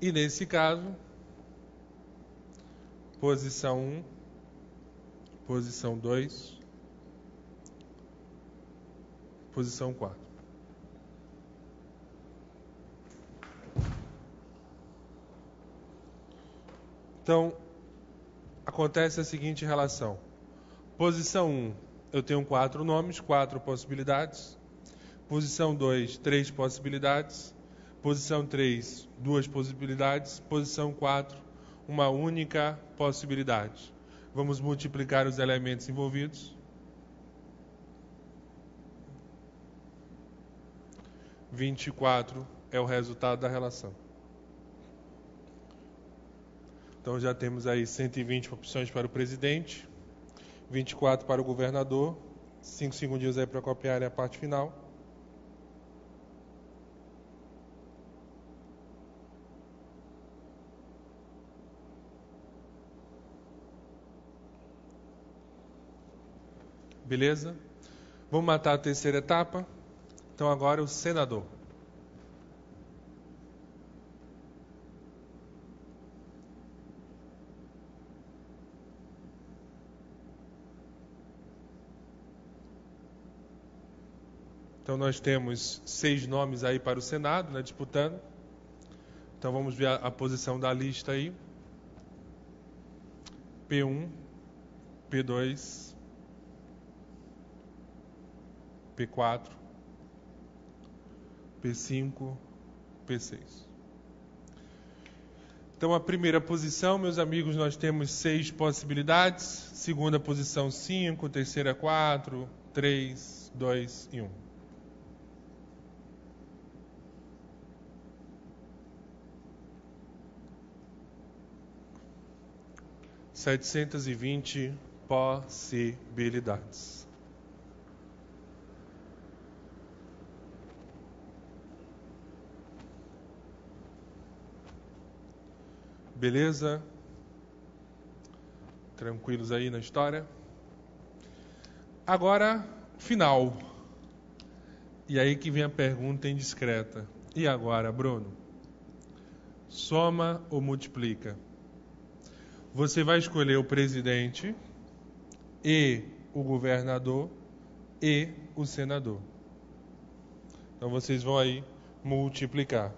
E nesse caso, posição 1, posição 2, posição 4. Então, acontece a seguinte relação. Posição 1, eu tenho 4 nomes, 4 possibilidades. Posição 2, 3 possibilidades. Posição 3, 2 possibilidades. Posição 4, uma única possibilidade. Vamos multiplicar os elementos envolvidos. 24 é o resultado da relação. Então já temos aí 120 opções para o presidente, 24 para o governador, 5 segundinhos aí para copiar a parte final. Beleza? Vamos matar a terceira etapa. Então agora o senador. Então nós temos 6 nomes aí para o Senado, né, disputando. Então vamos ver a posição da lista aí. P1, P2, P4, P5, P6. Então a primeira posição, meus amigos, nós temos 6 possibilidades. Segunda posição 5, terceira 4, 3, 2 e 1. (720 possibilidades). Beleza? Tranquilos aí na história? Agora, final. E aí que vem a pergunta indiscreta. E agora, Bruno? Soma ou multiplica? Você vai escolher o presidente e o governador e o senador. Então vocês vão aí multiplicar.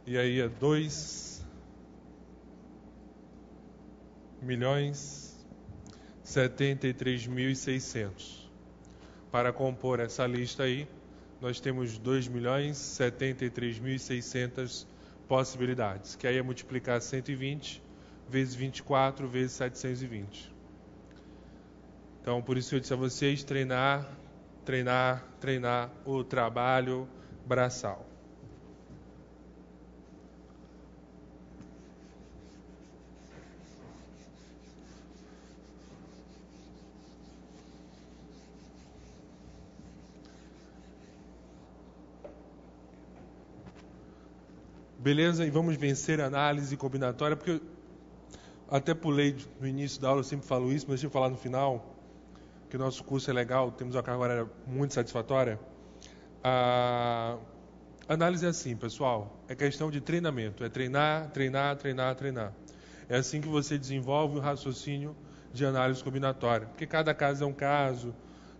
E aí é 2.073.600. Para compor essa lista aí, nós temos 2.073.600 possibilidades, que aí é multiplicar 120 vezes 24 vezes 720. Então, por isso eu disse a vocês, treinar o trabalho braçal. Beleza? E vamos vencer a análise combinatória, porque eu até pulei no início da aula, eu sempre falo isso, mas deixa eu falar no final, que o nosso curso é legal, temos uma carga horária muito satisfatória. A análise é assim, pessoal, é questão de treinamento, é treinar. É assim que você desenvolve o raciocínio de análise combinatória, porque cada caso é um caso,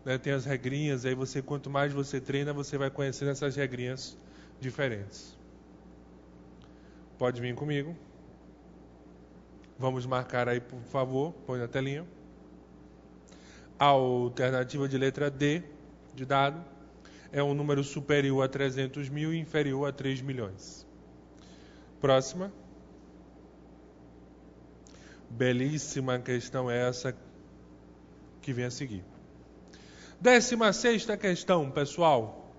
né, tem as regrinhas, aí você, quanto mais você treina, você vai conhecendo essas regrinhas diferentes. Pode vir comigo. Vamos marcar aí, por favor. Põe na telinha. A alternativa de letra D, de dado, é um número superior a 300 mil e inferior a 3 milhões. Próxima. Belíssima questão essa que vem a seguir. 16ª questão, pessoal.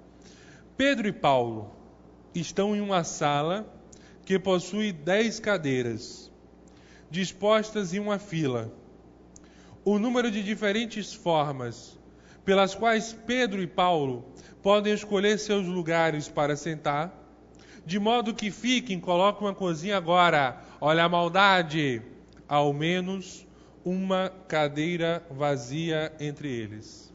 Pedro e Paulo estão em uma sala que possui 10 cadeiras, dispostas em uma fila. O número de diferentes formas pelas quais Pedro e Paulo podem escolher seus lugares para sentar, de modo que fiquem, coloca uma cozinha agora, olha a maldade, ao menos uma cadeira vazia entre eles.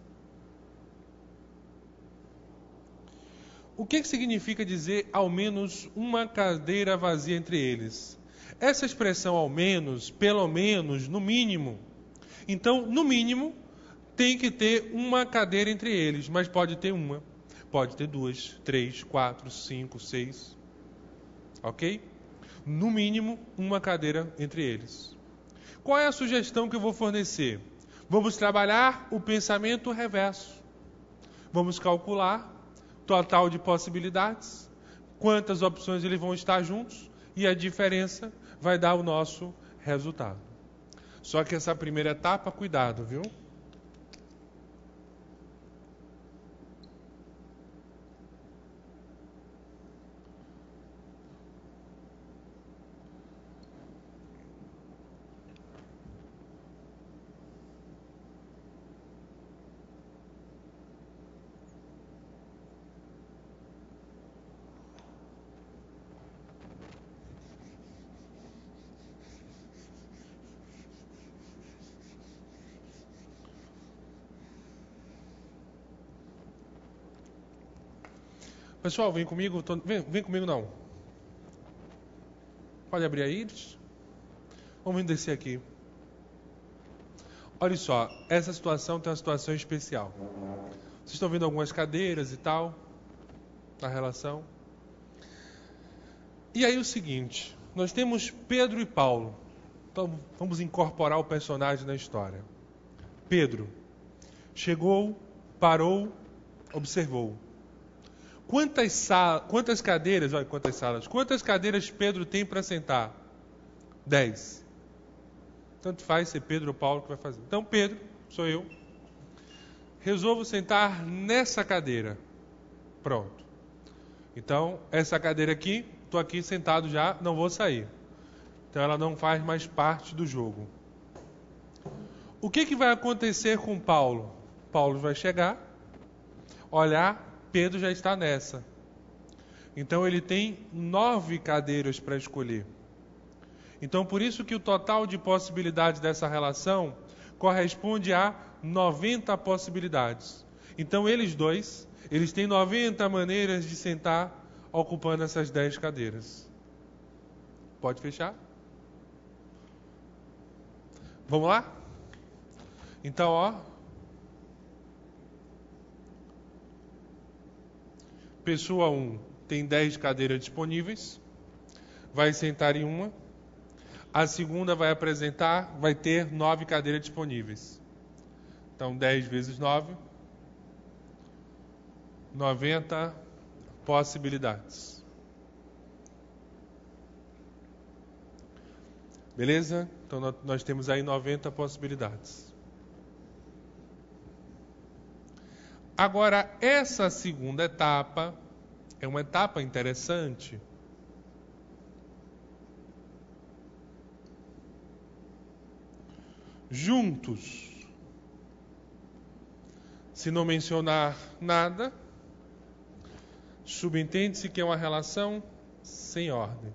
O que significa dizer ao menos uma cadeira vazia entre eles? Essa expressão ao menos, pelo menos, no mínimo. Então, no mínimo, tem que ter uma cadeira entre eles, mas pode ter uma, pode ter 2, 3, 4, 5, 6. Ok? No mínimo, uma cadeira entre eles. Qual é a sugestão que eu vou fornecer? Vamos trabalhar o pensamento reverso. Vamos calcular total de possibilidades, quantas opções eles vão estar juntos, e a diferença vai dar o nosso resultado. Só que essa primeira etapa, cuidado, viu? Pessoal, vem comigo. Vem comigo não. Pode abrir aí. Vamos descer aqui. Olha só, essa situação tem uma situação especial. Vocês estão vendo algumas cadeiras e tal, na relação. E aí o seguinte, nós temos Pedro e Paulo. Então vamos incorporar o personagem na história. Pedro chegou, parou, observou. Quantas cadeiras, olha quantas salas, quantas cadeiras Pedro tem para sentar? 10. Tanto faz ser Pedro ou Paulo que vai fazer. Então Pedro, sou eu, resolvo sentar nessa cadeira. Pronto. Então, essa cadeira aqui, estou aqui sentado já, não vou sair. Então ela não faz mais parte do jogo. O que vai acontecer com Paulo? Paulo vai chegar, olhar, Pedro já está nessa. Então ele tem 9 cadeiras para escolher. Então por isso que o total de possibilidades dessa relação corresponde a 90 possibilidades. Então eles dois, eles têm 90 maneiras de sentar ocupando essas 10 cadeiras. Pode fechar? Vamos lá? Então, ó. Pessoa 1 tem 10 cadeiras disponíveis. Vai sentar em uma. A segunda vai ter 9 cadeiras disponíveis. Então, 10 vezes 9. 90 possibilidades. Beleza? Então, nós temos aí 90 possibilidades. Agora, essa segunda etapa é uma etapa interessante. Juntos. Se não mencionar nada, subentende-se que é uma relação sem ordem.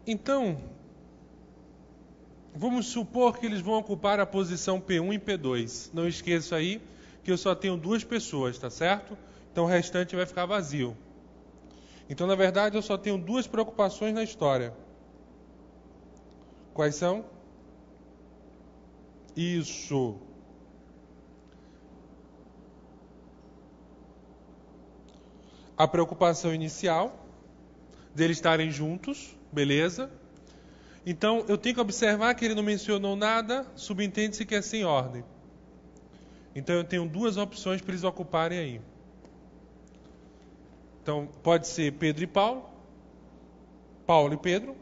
Então, vamos supor que eles vão ocupar a posição P1 e P2. Não esqueça aí que eu só tenho 2 pessoas, tá certo? Então o restante vai ficar vazio. Então, na verdade, eu só tenho 2 preocupações na história. Quais são? Isso. A preocupação inicial deles estarem juntos, beleza? Então, eu tenho que observar que ele não mencionou nada, subentende-se que é sem ordem. Então, eu tenho 2 opções para eles ocuparem aí. Então, pode ser Pedro e Paulo, Paulo e Pedro,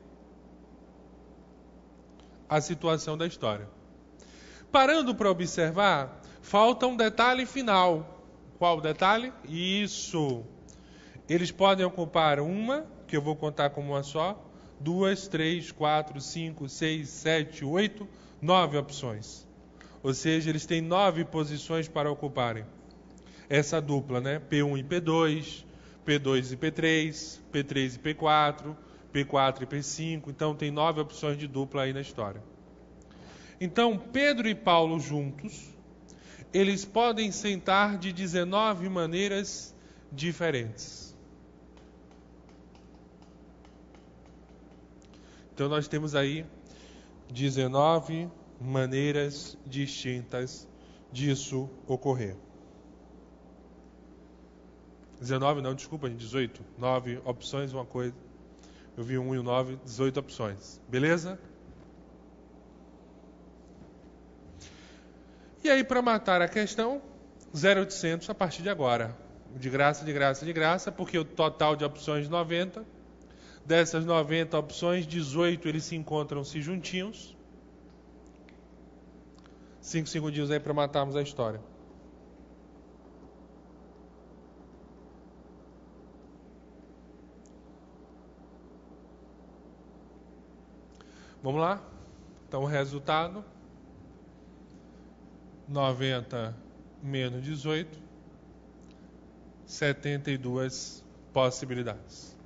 a situação da história. Parando para observar, falta um detalhe final. Qual o detalhe? Isso. Eles podem ocupar uma, que eu vou contar como uma só, 2, 3, 4, 5, 6, 7, 8, 9 opções. Ou seja, eles têm 9 posições para ocuparem. Essa dupla, né? P1 e P2, P2 e P3, P3 e P4, P4 e P5. Então, tem 9 opções de dupla aí na história. Então, Pedro e Paulo juntos, eles podem sentar de 19 maneiras diferentes. Então, nós temos aí 19 maneiras distintas disso ocorrer. 19 não, desculpa, 18. 9 opções, uma coisa. Eu vi 1 e o 9, 18 opções. Beleza? E aí, para matar a questão, 0,800 a partir de agora. De graça, de graça, de graça, porque o total de opções 90. Dessas 90 opções, 18 eles se encontram-se juntinhos. 5 segundinhos aí para matarmos a história. Vamos lá? Então o resultado: 90 menos 18, 72 possibilidades.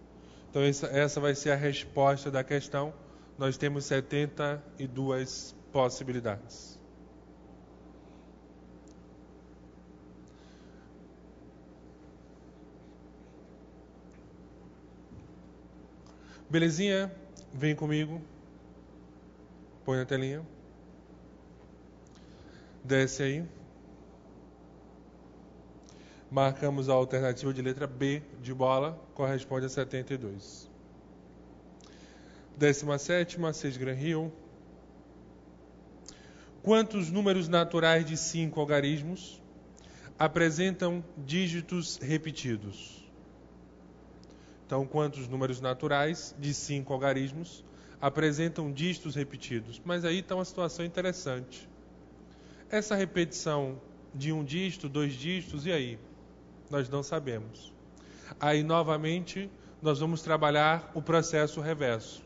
Então essa vai ser a resposta da questão. Nós temos 72 possibilidades. Belezinha? Vem comigo. Põe na telinha. Desce aí. Marcamos a alternativa de letra B de bola, corresponde a 72. 17ª, 6 Gran Rio. Quantos números naturais de 5 algarismos apresentam dígitos repetidos? Então, quantos números naturais de 5 algarismos apresentam dígitos repetidos? Mas aí está uma situação interessante. Essa repetição de um dígito, 2 dígitos, e aí? Nós não sabemos. Aí, novamente, nós vamos trabalhar o processo reverso.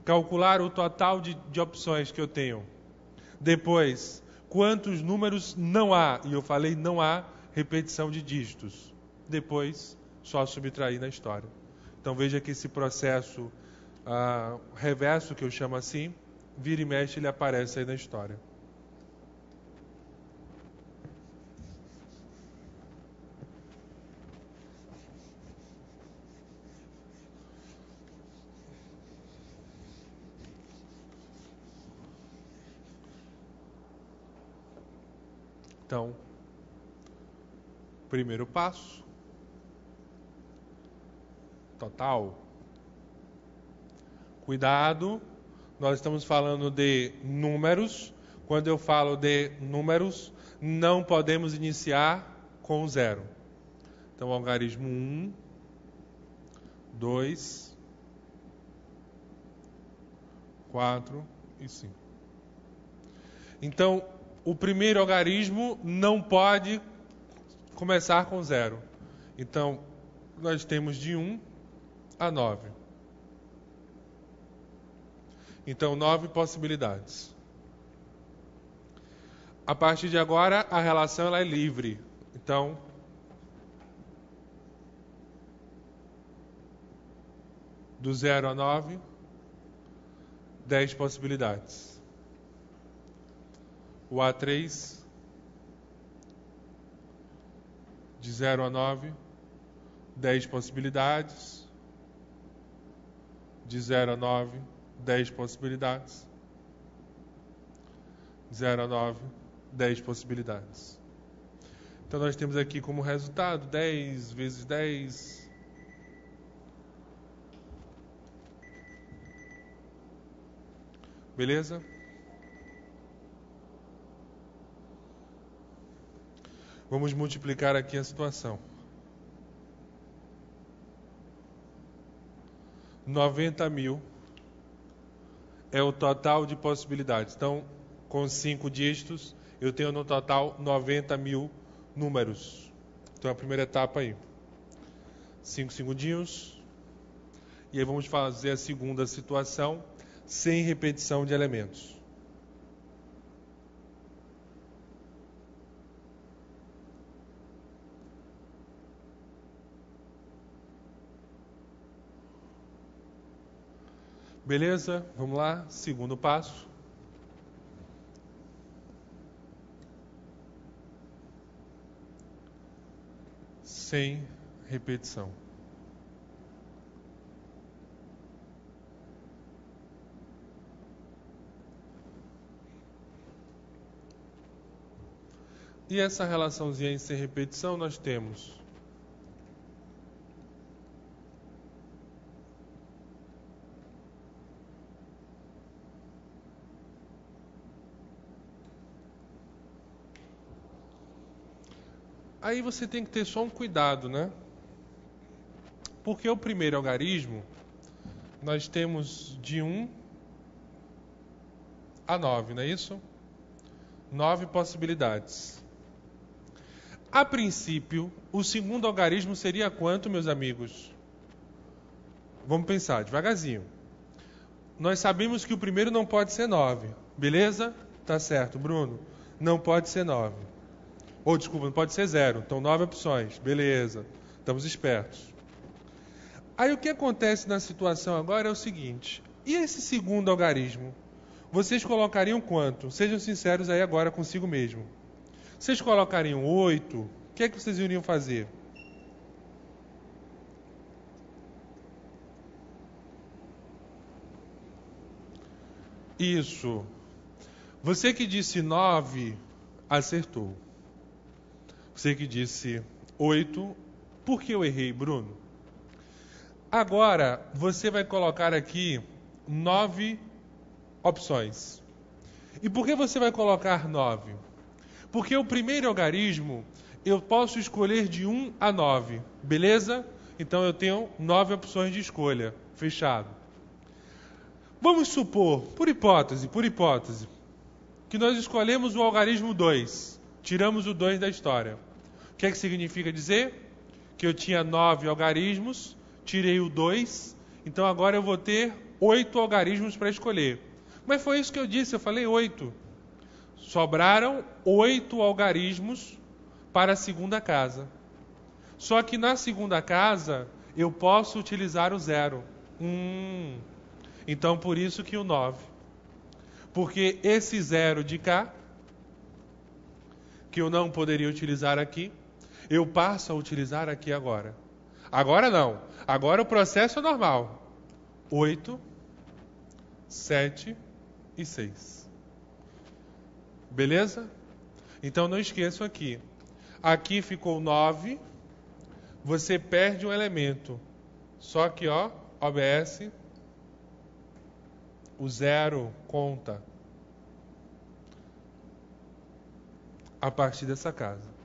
Calcular o total de opções que eu tenho. Depois, quantos números não há? E eu falei não há repetição de dígitos. Depois, só subtrair na história. Então veja que esse processo reverso, que eu chamo assim, vira e mexe, ele aparece aí na história. Então, primeiro passo, total. Cuidado, nós estamos falando de números. Quando eu falo de números, não podemos iniciar com 0. Então, algarismo 1, 2, 4 e 5. Então, o primeiro algarismo não pode começar com 0. Então, nós temos de 1 a 9. Então, 9 possibilidades. A partir de agora, a relação ela é livre. Então, do 0 a 9, 10 possibilidades. O A3, de 0 a 9, 10 possibilidades. De 0 a 9, 10 possibilidades. 0 a 9, 10 possibilidades. Então nós temos aqui como resultado 10 vezes 10. Beleza? Vamos multiplicar aqui a situação. 90.000 é o total de possibilidades. Então, com 5 dígitos, eu tenho no total 90.000 números. Então, a primeira etapa aí. 5 segundinhos. E aí vamos fazer a segunda situação, sem repetição de elementos. Beleza? Vamos lá. Segundo passo. Sem repetição. E essa relaçãozinha em sem repetição nós temos aí você tem que ter só um cuidado, né? Porque o primeiro algarismo, nós temos de 1 a 9, não é isso? 9 possibilidades. A princípio, o segundo algarismo seria quanto, meus amigos? Vamos pensar, devagarzinho. Nós sabemos que o primeiro não pode ser 9, beleza? Tá certo, Bruno. Não pode ser 9. Ou, desculpa, não pode ser 0. Então, 9 opções. Beleza. Estamos espertos. Aí o que acontece na situação agora é o seguinte: e esse segundo algarismo? Vocês colocariam quanto? Sejam sinceros aí agora consigo mesmo. Vocês colocariam 8? O que é que vocês iriam fazer? Isso. Você que disse 9, acertou. Você que disse 8, por que eu errei, Bruno? Agora, você vai colocar aqui 9 opções. E por que você vai colocar 9? Porque o primeiro algarismo, eu posso escolher de 1 a 9, beleza? Então eu tenho 9 opções de escolha, fechado. Vamos supor, por hipótese, que nós escolhemos o algarismo 2, tiramos o 2 da história. O que é que significa dizer? Que eu tinha 9 algarismos, tirei o 2, então agora eu vou ter 8 algarismos para escolher. Mas foi isso que eu disse, eu falei 8. Sobraram 8 algarismos para a segunda casa. Só que na segunda casa eu posso utilizar o 0. Então por isso que o 9. Porque esse 0 de cá, que eu não poderia utilizar aqui, eu passo a utilizar aqui agora. Agora não. Agora o processo é normal. 8, 7 e 6. Beleza? Então não esqueçam aqui. Aqui ficou 9. Você perde um elemento. Só que, ó, OBS, o 0 conta a partir dessa casa.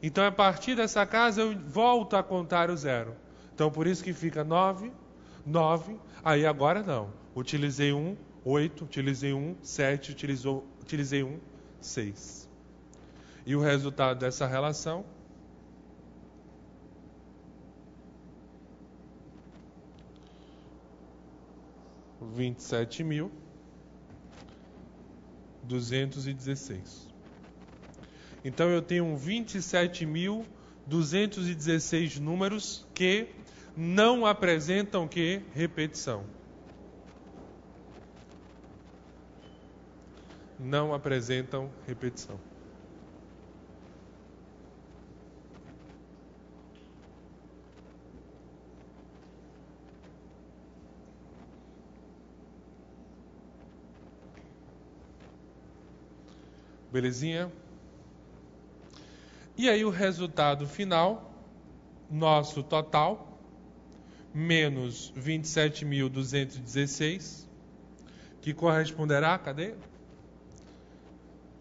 Então, a partir dessa casa, eu volto a contar o 0. Então, por isso que fica 9, 9. Aí, agora não. Utilizei 1, 8. Utilizei 1, 7. Utilizei 1, 6. E o resultado dessa relação? R$27.216. Então eu tenho 27.216 números que não apresentam que repetição. Não apresentam repetição. Belezinha? E aí o resultado final, nosso total, menos 27.216, que corresponderá, cadê?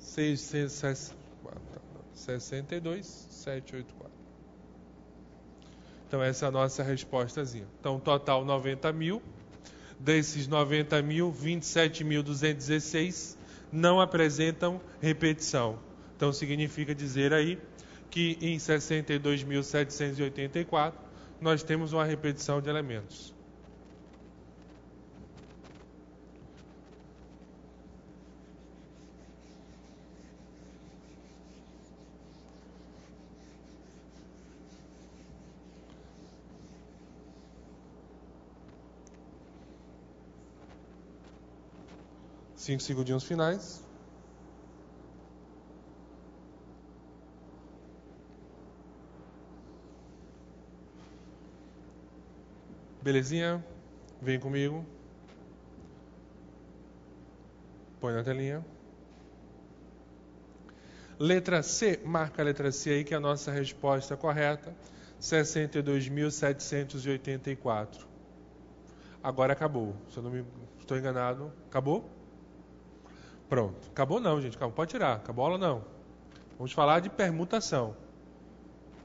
62.784. Então essa é a nossa respostazinha. Então total 90.000. Desses 90.000, 27.216 não apresentam repetição. Então significa dizer aí que em 62.784 nós temos uma repetição de elementos. Cinco segundinhos finais. Belezinha? Vem comigo. Põe na telinha. Letra C, marca a letra C aí que é a nossa resposta correta. 62.784. Agora acabou. Se eu não me estou enganado, acabou? Pronto. Acabou não, gente. Calma, pode tirar. Acabou a aula não. Vamos falar de permutação.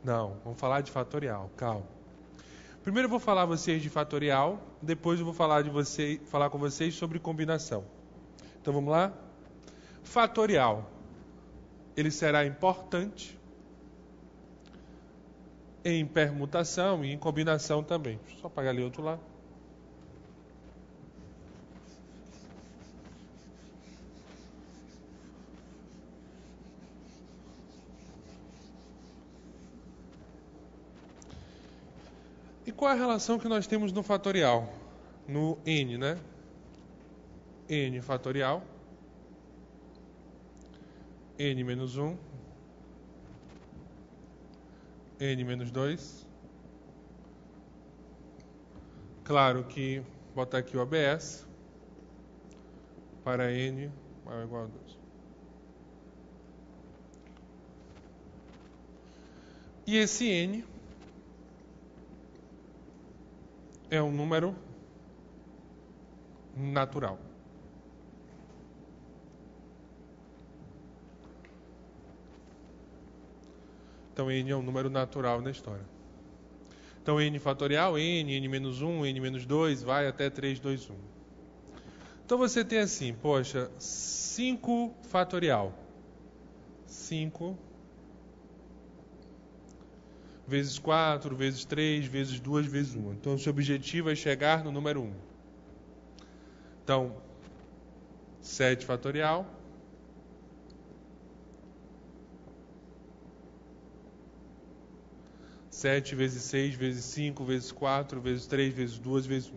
Não, vamos falar de fatorial. Calma. Primeiro eu vou falar a vocês de fatorial, depois eu vou falar com vocês sobre combinação. Então vamos lá? Fatorial. Ele será importante em permutação e em combinação também. Deixa eu só apagar ali outro lado. qual é a relação que nós temos no fatorial? No n, né? N fatorial, n menos 1, n menos 2. Claro que botar aqui o ABS para n maior ou igual a 2. E esse n é um número natural. Então, n é um número natural na história. Então, n fatorial, n menos 1, n menos 2, vai até 3, 2, 1. Então, você tem assim, poxa, 5 fatorial. 5 vezes 4, vezes 3, vezes 2, vezes 1. Então, o seu objetivo é chegar no número 1. Então, 7 fatorial. Sete vezes 6, vezes 5, vezes 4, vezes 3, vezes 2, vezes 1.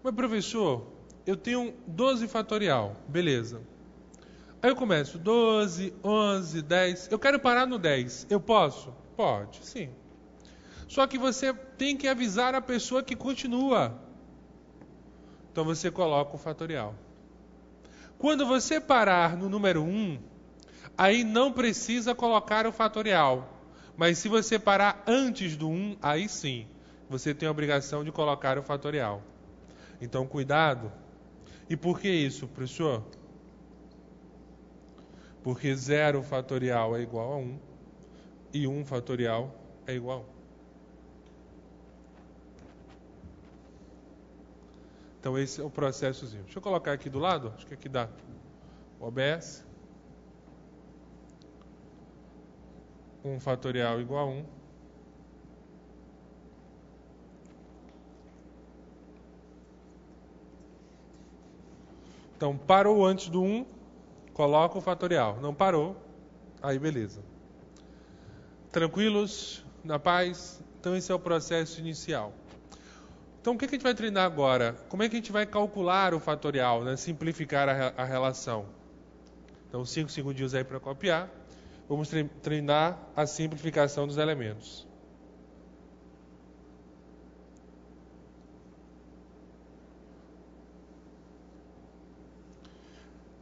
Mas, professor, eu tenho 12 fatorial. Beleza. Aí eu começo 12, 11, 10. Eu quero parar no 10. Eu posso? Pode, sim. Só que você tem que avisar a pessoa que continua. Então você coloca o fatorial. Quando você parar no número 1, aí não precisa colocar o fatorial. Mas se você parar antes do 1, aí sim, você tem a obrigação de colocar o fatorial. Então, cuidado. E por que isso, professor? Porque 0 fatorial é igual a 1 e 1 fatorial é igual a 1. Então, esse é o processozinho. Deixa eu colocar aqui do lado, acho que aqui dá o OBS. 1 fatorial igual a 1. Então, parou antes do 1, coloca o fatorial. Não parou, aí beleza. Tranquilos? Na paz? Então, esse é o processo inicial. Então, o que a gente vai treinar agora? Como é que a gente vai calcular o fatorial, né? Simplificar a relação? Então, 5 segundinhos aí para copiar. Vamos treinar a simplificação dos elementos.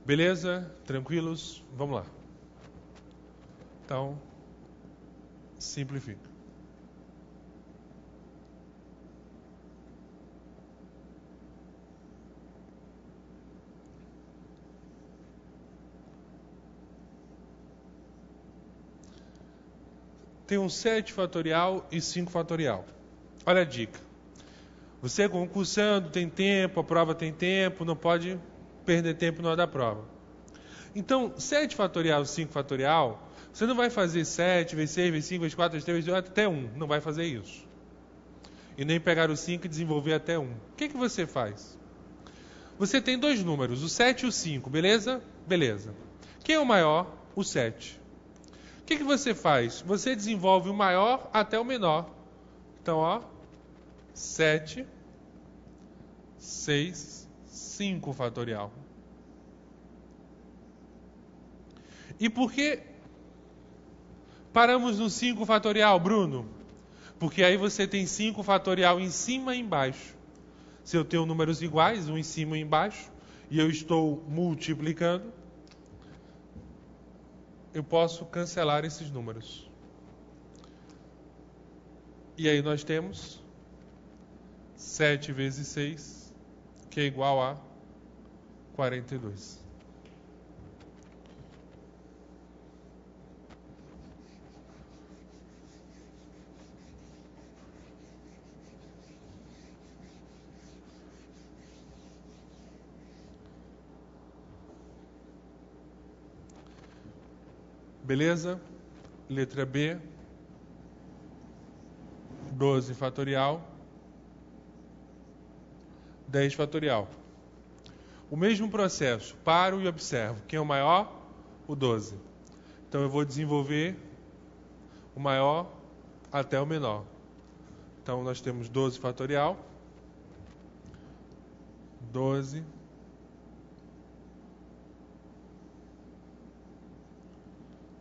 Beleza? Tranquilos? Vamos lá. Então, simplifica. Tem um 7 fatorial e 5 fatorial. Olha a dica. Você é concursando, tem tempo, a prova tem tempo, não pode perder tempo na hora da prova. Então, 7 fatorial e 5 fatorial, você não vai fazer 7 vezes 6 vezes 5 vezes 4 vezes 3 vezes 8 até 1. Não vai fazer isso. E nem pegar o 5 e desenvolver até 1. O que você faz? Você tem dois números, o 7 e o 5, beleza? Beleza. Quem é o maior? O 7. O que você faz? Você desenvolve o maior até o menor. Então, ó, 7, 6, 5 fatorial. E por que paramos no 5 fatorial, Bruno? Porque aí você tem 5 fatorial em cima e embaixo. Se eu tenho números iguais, um em cima e um embaixo, e eu estou multiplicando, eu posso cancelar esses números. E aí nós temos 7 vezes 6, que é igual a 42. Beleza? Letra B. 12 fatorial. 10 fatorial. O mesmo processo. Paro e observo. Quem é o maior? O 12. Então eu vou desenvolver o maior até o menor. Então, nós temos 12 fatorial. 12.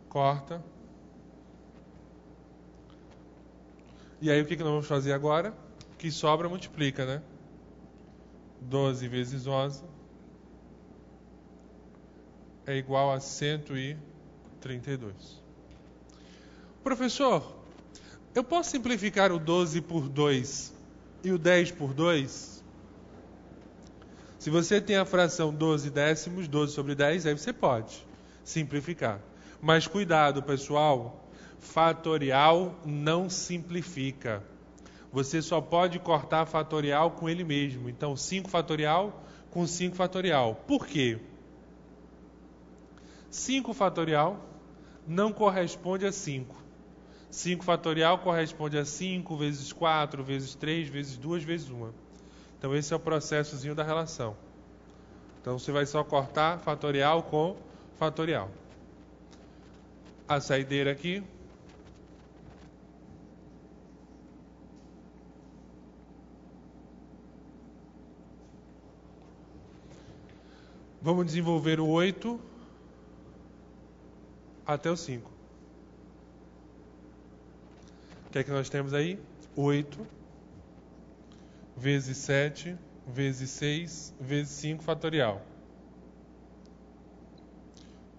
Corta. E aí, o que nós vamos fazer agora? O que sobra, multiplica, né? 12 vezes 11 é igual a 132. Professor, eu posso simplificar o 12 por 2 e o 10 por 2? Se você tem a fração 12 décimos, 12 sobre 10, aí você pode simplificar. Mas cuidado, pessoal, fatorial não simplifica. Você só pode cortar fatorial com ele mesmo. Então, 5 fatorial com 5 fatorial. Por quê? 5 fatorial não corresponde a 5. 5 fatorial corresponde a 5 vezes 4, vezes 3, vezes 2, vezes 1. Então, esse é o processozinho da relação. Então, você vai só cortar fatorial com fatorial. A saideira aqui. Vamos desenvolver o 8 até o 5. O que é que nós temos aí? 8 vezes 7 vezes 6 vezes 5 fatorial.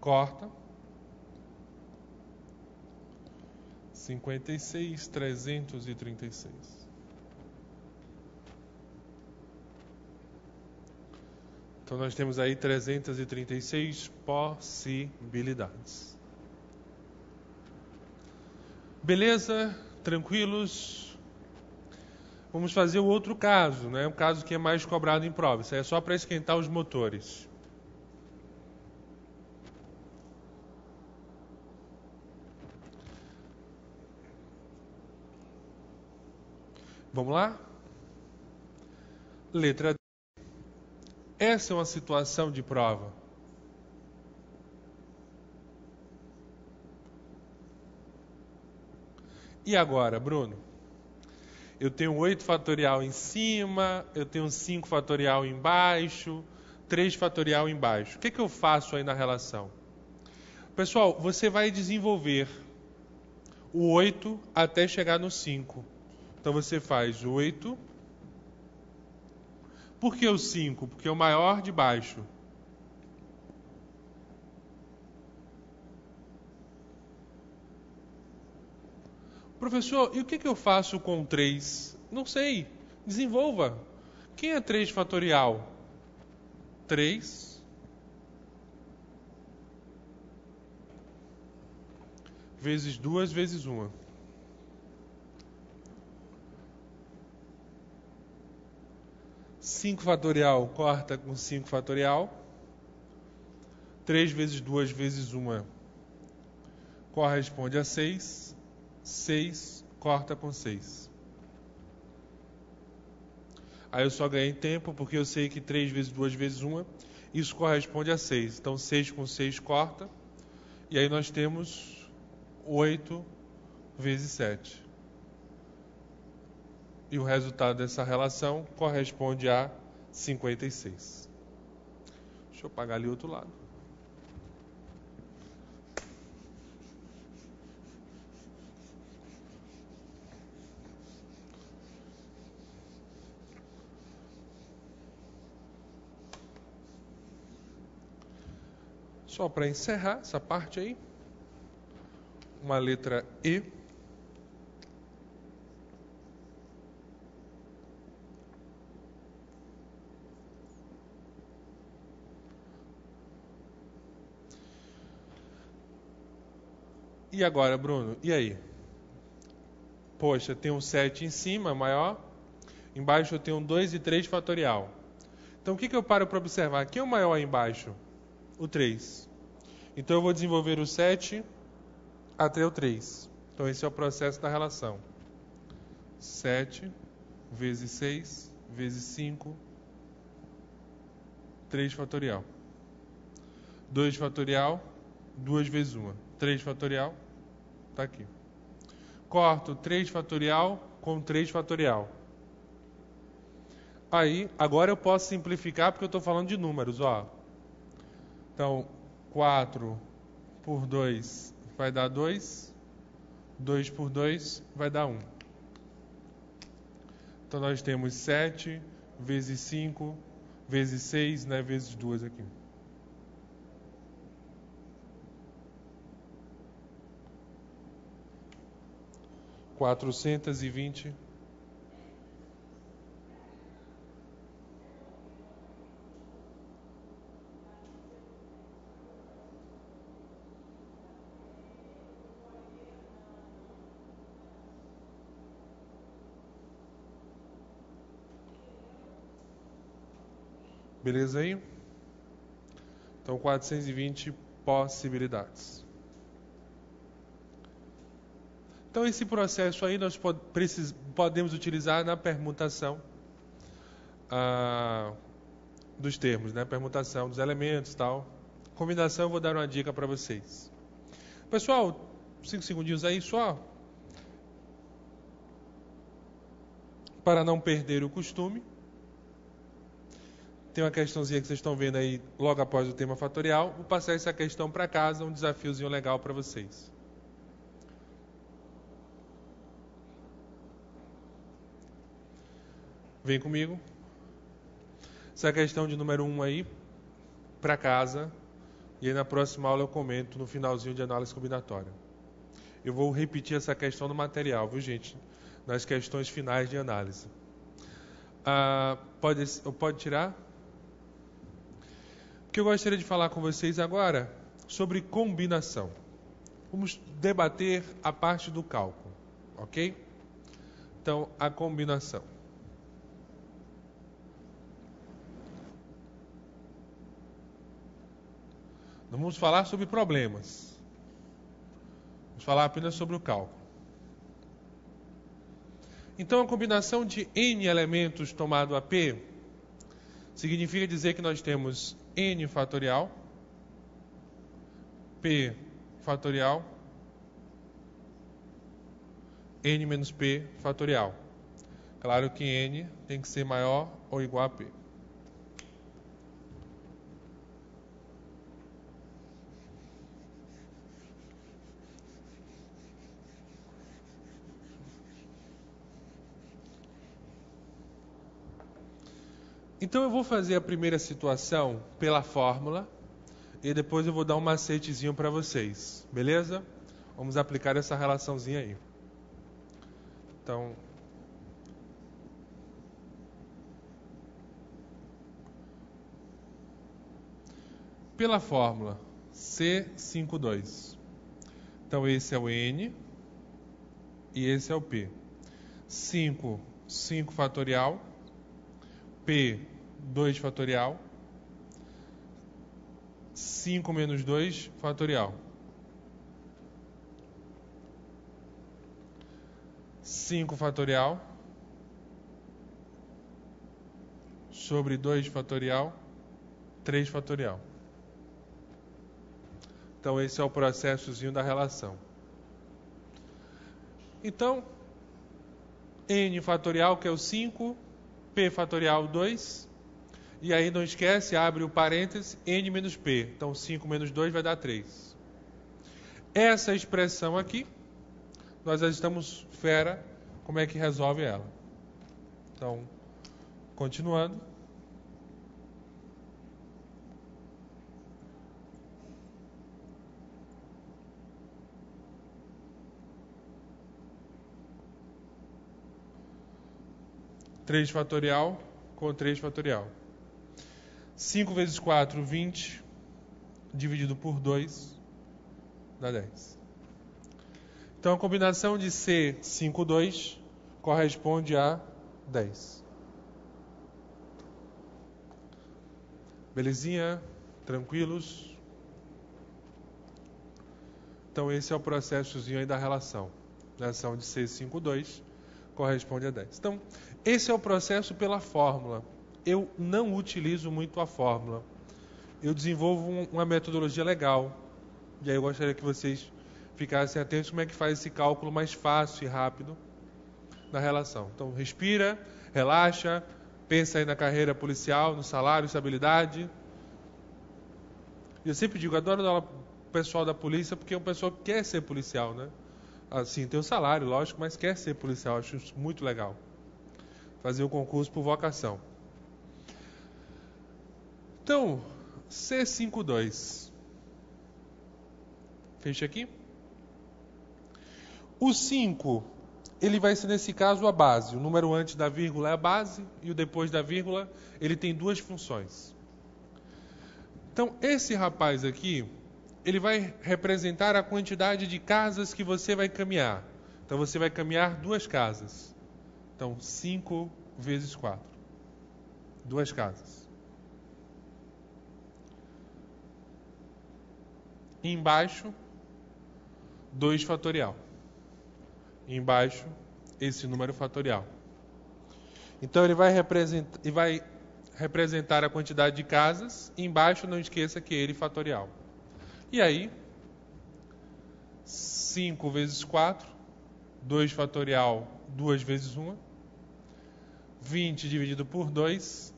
Corta. 56.336. Então nós temos aí 336 possibilidades. Beleza? Tranquilos? Vamos fazer o outro caso, né? Um caso que é mais cobrado em prova. Isso aí é só para esquentar os motores. Vamos lá? Letra D. Essa é uma situação de prova. E agora, Bruno? Eu tenho 8 fatorial em cima, eu tenho 5 fatorial embaixo, 3 fatorial embaixo. O que eu faço aí na relação? Pessoal, você vai desenvolver o 8 até chegar no 5. Então você faz 8. Por que o 5? Porque é o maior de baixo. Professor, e o que eu faço com 3? Não sei. Desenvolva. Quem é 3 fatorial? 3 vezes 2 vezes 1. 5 fatorial corta com 5 fatorial. 3 vezes 2 vezes 1 corresponde a 6. 6 corta com 6. Aí eu só ganhei tempo porque eu sei que 3 vezes 2 vezes 1, isso corresponde a 6. Então 6 com 6 corta. E aí nós temos 8 vezes 7. E o resultado dessa relação corresponde a 56. Deixa eu apagar ali o outro lado. Só para encerrar essa parte aí, uma letra E. E agora, Bruno? E aí? Poxa, tem um 7 em cima, maior. Embaixo eu tenho um 2 e 3 fatorial. Então o que eu paro para observar? Quem é o maior aí embaixo? O 3. Então eu vou desenvolver o 7 até o 3. Então esse é o processo da relação. 7 vezes 6 vezes 5, 3 fatorial. 2 fatorial, 2 vezes 1. 3 fatorial, está aqui. Corto 3 fatorial com 3 fatorial. Aí, agora eu posso simplificar porque eu estou falando de números, ó. Então, 4 por 2 vai dar 2. 2 por 2 vai dar 1. Então, nós temos 7 vezes 5 vezes 6, né, vezes 2 aqui. R$ 420. Beleza aí? Então, 420 possibilidades. Então, esse processo aí nós podemos utilizar na permutação dos termos, né? Permutação dos elementos e tal. Combinação, eu vou dar uma dica para vocês. Pessoal, 5 segundinhos aí só. Para não perder o costume. Tem uma questãozinha que vocês estão vendo aí logo após o tema fatorial. Vou passar essa questão para casa, um desafiozinho legal para vocês. Vem comigo. Essa questão de número 1 aí, para casa. E aí na próxima aula eu comento no finalzinho de análise combinatória. Eu vou repetir essa questão no material, viu, gente? Nas questões finais de análise. Pode tirar? Porque eu gostaria de falar com vocês agora sobre combinação. Vamos debater a parte do cálculo, ok? Então, a combinação. Não vamos falar sobre problemas. Vamos falar apenas sobre o cálculo. Então, a combinação de n elementos tomado a p significa dizer que nós temos n fatorial, p fatorial, n menos p fatorial. Claro que n tem que ser maior ou igual a p. Então eu vou fazer a primeira situação pela fórmula e depois eu vou dar um macetezinho para vocês, beleza? Vamos aplicar essa relaçãozinha aí. Então, pela fórmula C52. Então esse é o N e esse é o P. 5 fatorial, P 2 fatorial, 5 menos 2 fatorial. 5 fatorial sobre 2 fatorial, 3 fatorial. Então esse é o processozinho da relação. Então, N fatorial, que é o 5, P fatorial 2, e aí não esquece, abre o parêntese, N menos P. Então 5 menos 2 vai dar 3. Essa expressão aqui, nós já estamos fera, como é que resolve ela? Então, continuando. Três fatorial com 3 fatorial. 5 vezes 4, 20, dividido por 2, dá 10. Então, a combinação de C52 corresponde a 10. Belezinha? Tranquilos? Então, esse é o processozinho aí da relação. A relação de C52 corresponde a 10. Então, esse é o processo pela fórmula. Eu não utilizo muito a fórmula. Eu desenvolvo uma metodologia legal. E aí eu gostaria que vocês ficassem atentos como é que faz esse cálculo mais fácil e rápido na relação. Então, respira, relaxa, pensa aí na carreira policial, no salário, estabilidade. E eu sempre digo, adoro dar aula pro pessoal da polícia, porque é um pessoal que quer ser policial, né? Assim, tem o salário, lógico, mas quer ser policial. Acho isso muito legal. Fazer o concurso por vocação. Então, C52. Fecha aqui. O 5, ele vai ser, nesse caso, a base. O número antes da vírgula é a base e o depois da vírgula, ele tem duas funções. Então, esse rapaz aqui, ele vai representar a quantidade de casas que você vai caminhar. Então, você vai caminhar 2 casas. Então, 5 vezes 4. 2 casas. E embaixo, 2 fatorial. E embaixo, esse número fatorial. Então, ele vai representar a quantidade de casas. E embaixo, não esqueça que ele fatorial. E aí, 5 vezes 4, 2 fatorial, 2 vezes 1. 20 dividido por 2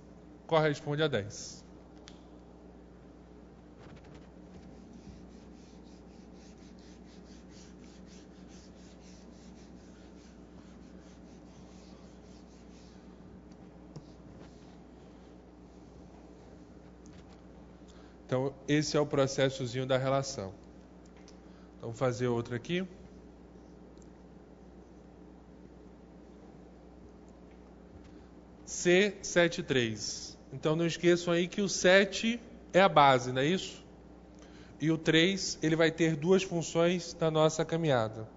corresponde a 10. Então, esse é o processozinho da relação. Então, vou fazer outra aqui. C73. Então, não esqueçam aí que o 7 é a base, não é isso? E o 3, ele vai ter 2 funções na nossa caminhada.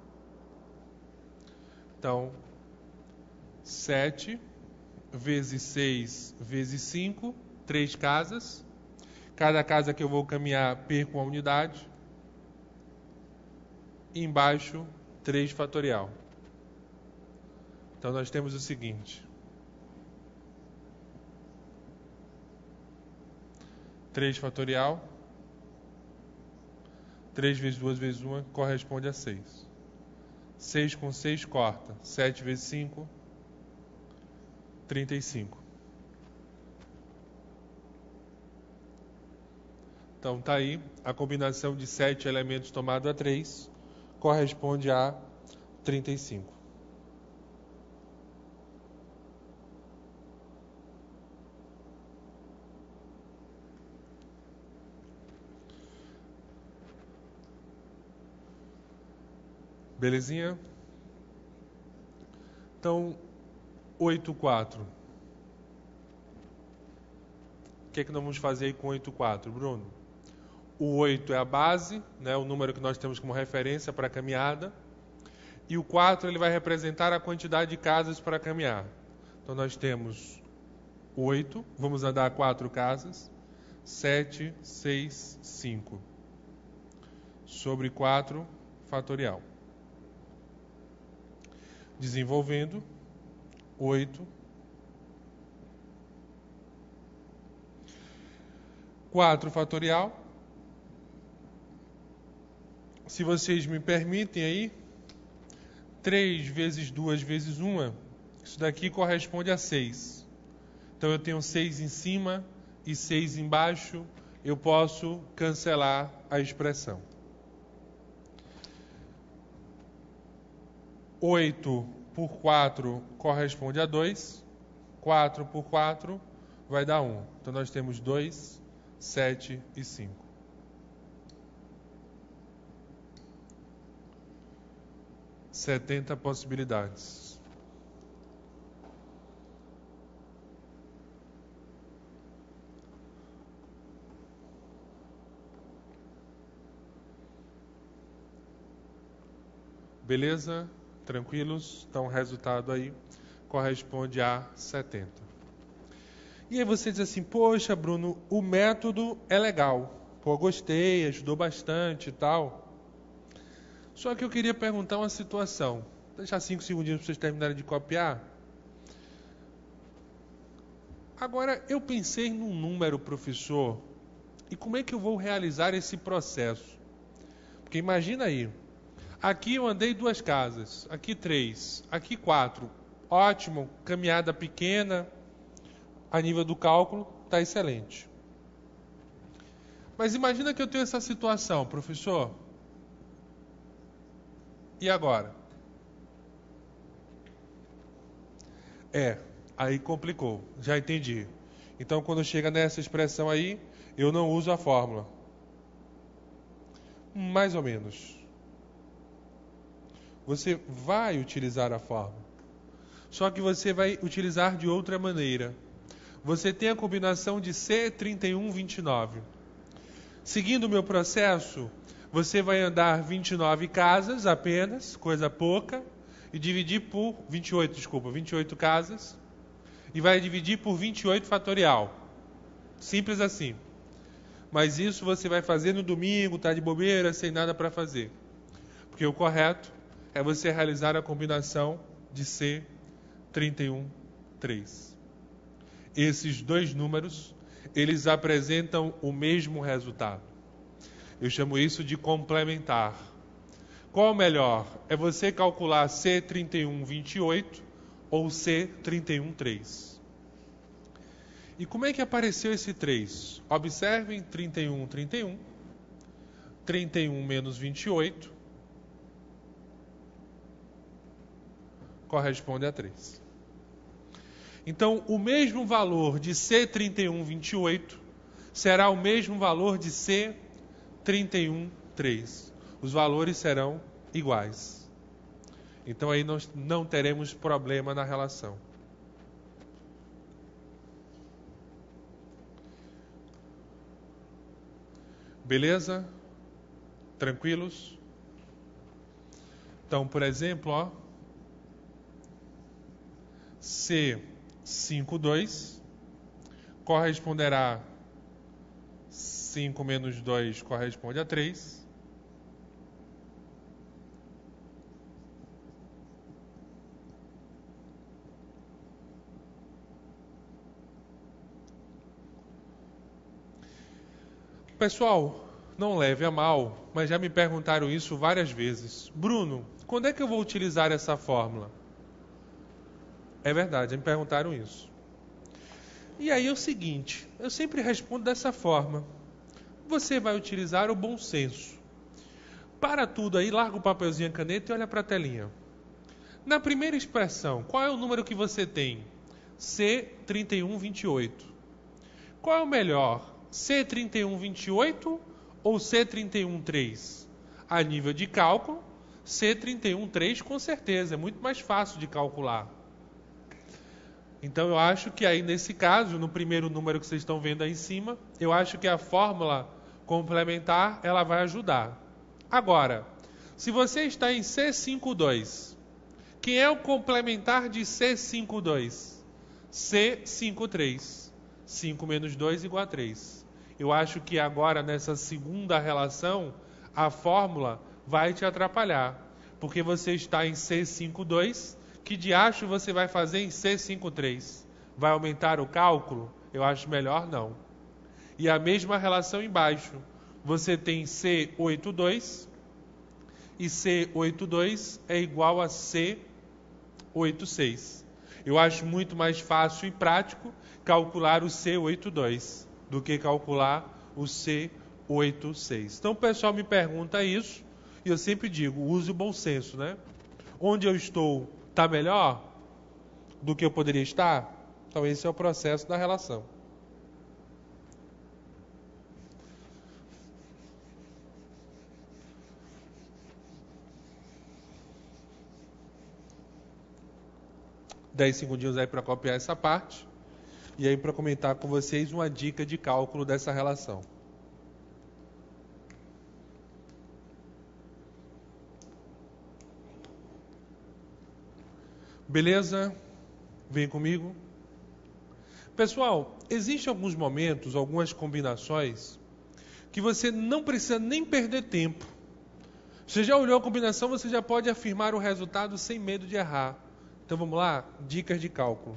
Então, 7 vezes 6 vezes 5, 3 casas. Cada casa que eu vou caminhar, perco uma unidade. E embaixo, 3 fatorial. Então, nós temos o seguinte. 3 fatorial. 3 vezes 2 vezes 1 corresponde a 6. 6 com 6 corta. 7 vezes 5, 35. Então, está aí, a combinação de 7 elementos tomado a 3 corresponde a 35. Belezinha? Então, 8, 4. O que é que nós vamos fazer aí com 8, 4, Bruno? O 8 é a base, né, o número que nós temos como referência para a caminhada. E o 4 ele vai representar a quantidade de casas para caminhar. Então nós temos 8, vamos andar 4 casas. 7, 6, 5. Sobre 4 fatorial. Desenvolvendo, 8. 4 fatorial. Se vocês me permitem aí, 3 vezes 2 vezes 1, isso daqui corresponde a 6. Então eu tenho 6 em cima e 6 embaixo, eu posso cancelar a expressão. 8 por 4 corresponde a 2. 4 por 4 vai dar 1. Então nós temos 2, 7 e 5. Setenta possibilidades. Beleza? Tranquilos? Então o resultado aí corresponde a 70. E aí você diz assim, poxa Bruno, o método é legal. Pô, gostei, ajudou bastante e tal. Só que eu queria perguntar uma situação. Vou deixar 5 segundinhos para vocês terminarem de copiar. Agora, eu pensei num número, professor, e como é que eu vou realizar esse processo? Porque imagina aí, aqui eu andei 2 casas, aqui 3, aqui 4. ótimo. Caminhada pequena, a nível do cálculo, está excelente. Mas imagina que eu tenho essa situação, professor. E agora? Aí complicou. Já entendi. Então, quando chega nessa expressão aí, eu não uso a fórmula. Mais ou menos. Você vai utilizar a fórmula. Só que você vai utilizar de outra maneira. Você tem a combinação de C3129. Seguindo o meu processo, você vai andar 29 casas apenas, coisa pouca, e dividir por 28 casas, e vai dividir por 28 fatorial. Simples assim. Mas isso você vai fazer no domingo, tá de bobeira, sem nada para fazer. Porque o correto é você realizar a combinação de C31,3. Esses dois números, eles apresentam o mesmo resultado. Eu chamo isso de complementar. Qual o melhor? É você calcular C31,28 ou C31,3. E como é que apareceu esse 3? Observem 31, 31. 31 menos 28 corresponde a 3. Então, o mesmo valor de C31,28 será o mesmo valor de C31,3. Os valores serão iguais. Então, aí nós não teremos problema na relação. Beleza? Tranquilos? Então, por exemplo, ó, C52 corresponderá 5 menos 2 corresponde a 3. Pessoal, não leve a mal, mas já me perguntaram isso várias vezes. Bruno, quando é que eu vou utilizar essa fórmula? É verdade, já me perguntaram isso. E aí é o seguinte, eu sempre respondo dessa forma. Você vai utilizar o bom senso. Para tudo aí, larga o papelzinho e a caneta e olha para a telinha. Na primeira expressão, qual é o número que você tem? C31,28. Qual é o melhor? C31,28 ou C31,3? A nível de cálculo, C31,3 com certeza, é muito mais fácil de calcular. Então eu acho que aí nesse caso, no primeiro número que vocês estão vendo aí em cima, eu acho que a fórmula complementar ela vai ajudar. Agora, se você está em C52, quem é o complementar de C52? C53. 5 menos 2 igual a 3. Eu acho que agora, nessa segunda relação, a fórmula vai te atrapalhar. Porque você está em C52, que diacho você vai fazer em C53? Vai aumentar o cálculo? Eu acho melhor não. E a mesma relação embaixo. Você tem C82, e C82 é igual a C86. Eu acho muito mais fácil e prático calcular o C82 do que calcular o C86. Então o pessoal me pergunta isso e eu sempre digo, use o bom senso, né? Onde eu estou está melhor do que eu poderia estar? Então esse é o processo da relação. Dez segundinhos aí para copiar essa parte. E aí para comentar com vocês uma dica de cálculo dessa relação. Beleza? Vem comigo. Pessoal, existem alguns momentos, algumas combinações, que você não precisa nem perder tempo. Você já olhou a combinação, você já pode afirmar o resultado sem medo de errar. Então vamos lá? Dicas de cálculo.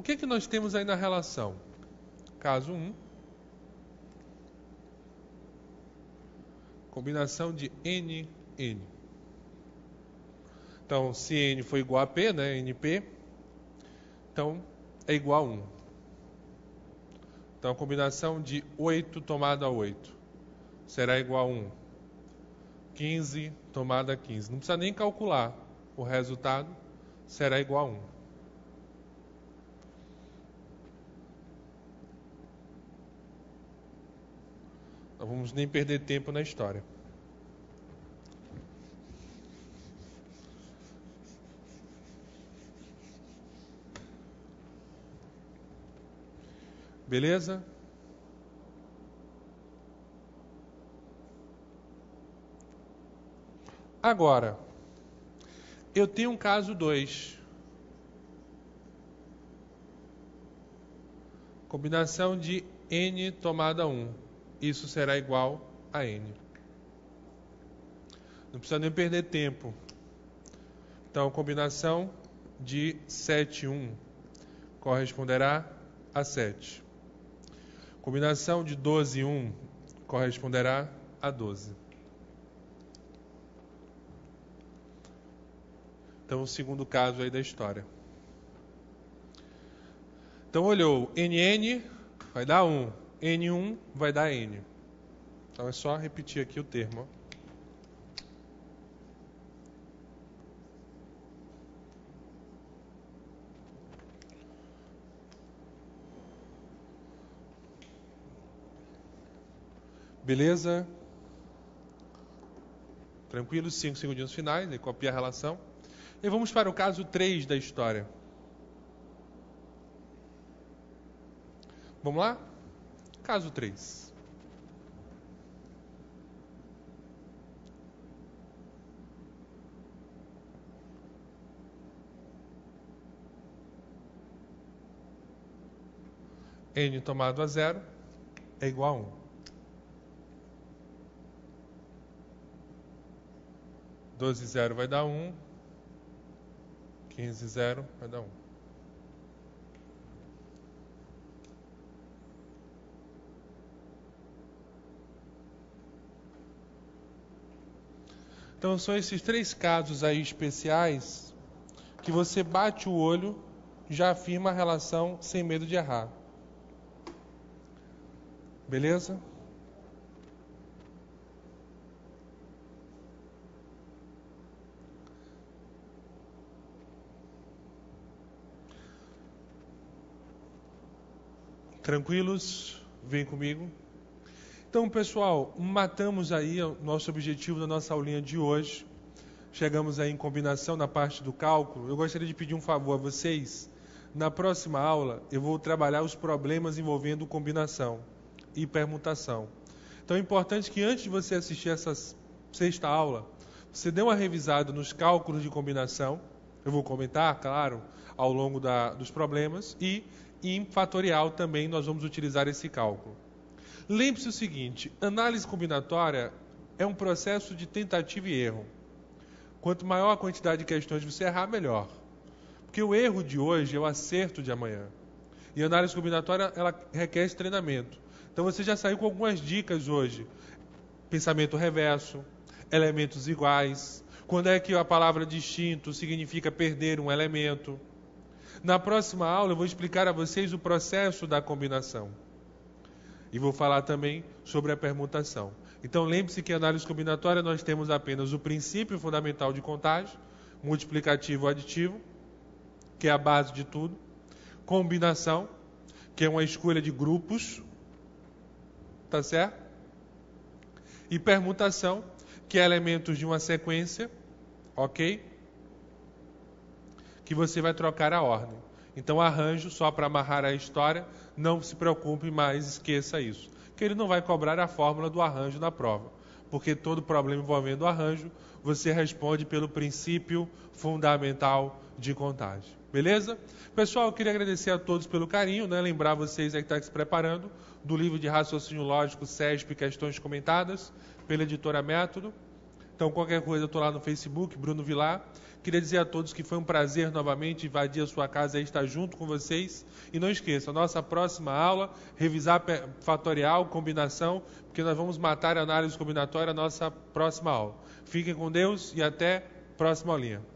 que é que nós temos aí na relação? Caso 1. Combinação de N, N. Então, se N for igual a P, né, NP, então é igual a 1. Então, a combinação de 8 tomada a 8 será igual a 1. 15 tomada a 15. Não precisa nem calcular. O resultado será igual a 1. Não vamos nem perder tempo na história. Beleza? Agora, eu tenho um caso 2. Combinação de N tomada a 1. Isso será igual a N. Não precisa nem perder tempo. Então, combinação de 7, 1 corresponderá a 7. Combinação de 12, 1 corresponderá a 12. Então, o segundo caso aí da história. Então, olhou, NN vai dar 1, N1 vai dar N. Então, é só repetir aqui o termo. Beleza? Tranquilo, 5 segundinhos finais, aí copia a relação. E vamos para o caso 3 da história. Vamos lá? Caso 3. N tomado a 0 é igual a 1. 12, 0 vai dar 1. 15, 0 vai dar 1. Então, são esses 3 casos aí especiais que você bate o olho, já afirma a relação sem medo de errar. Beleza? Tranquilos? Vem comigo. Então, pessoal, matamos aí o nosso objetivo da nossa aulinha de hoje. Chegamos aí em combinação na parte do cálculo. Eu gostaria de pedir um favor a vocês. Na próxima aula, eu vou trabalhar os problemas envolvendo combinação e permutação. Então, é importante que antes de você assistir essa 6ª aula, você dê uma revisada nos cálculos de combinação. Eu vou comentar, claro, ao longo dos problemas. E em fatorial também nós vamos utilizar esse cálculo. Lembre-se o seguinte, análise combinatória é um processo de tentativa e erro. Quanto maior a quantidade de questões você errar, melhor. Porque o erro de hoje é o acerto de amanhã. E a análise combinatória, ela requer esse treinamento. Então você já saiu com algumas dicas hoje. Pensamento reverso, elementos iguais, quando é que a palavra distinto significa perder um elemento. Na próxima aula eu vou explicar a vocês o processo da combinação. E vou falar também sobre a permutação. Então lembre-se que em análise combinatória nós temos apenas o princípio fundamental de contagem, multiplicativo aditivo, que é a base de tudo. Combinação, que é uma escolha de grupos, tá certo? E permutação, que é elementos de uma sequência, ok? Que você vai trocar a ordem. Então, arranjo, só para amarrar a história, não se preocupe mais, esqueça isso. Que ele não vai cobrar a fórmula do arranjo na prova. Porque todo problema envolvendo o arranjo, você responde pelo princípio fundamental de contagem. Beleza? Pessoal, eu queria agradecer a todos pelo carinho, né? Lembrar vocês aí que estão se preparando do livro de Raciocínio Lógico, CESP, Questões Comentadas, pela editora Método. Então, qualquer coisa, eu estou lá no Facebook, Bruno Vilar. Queria dizer a todos que foi um prazer novamente invadir a sua casa e estar junto com vocês. E não esqueça, a nossa próxima aula, revisar fatorial, combinação, porque nós vamos matar a análise combinatória na nossa próxima aula. Fiquem com Deus e até a próxima aulinha.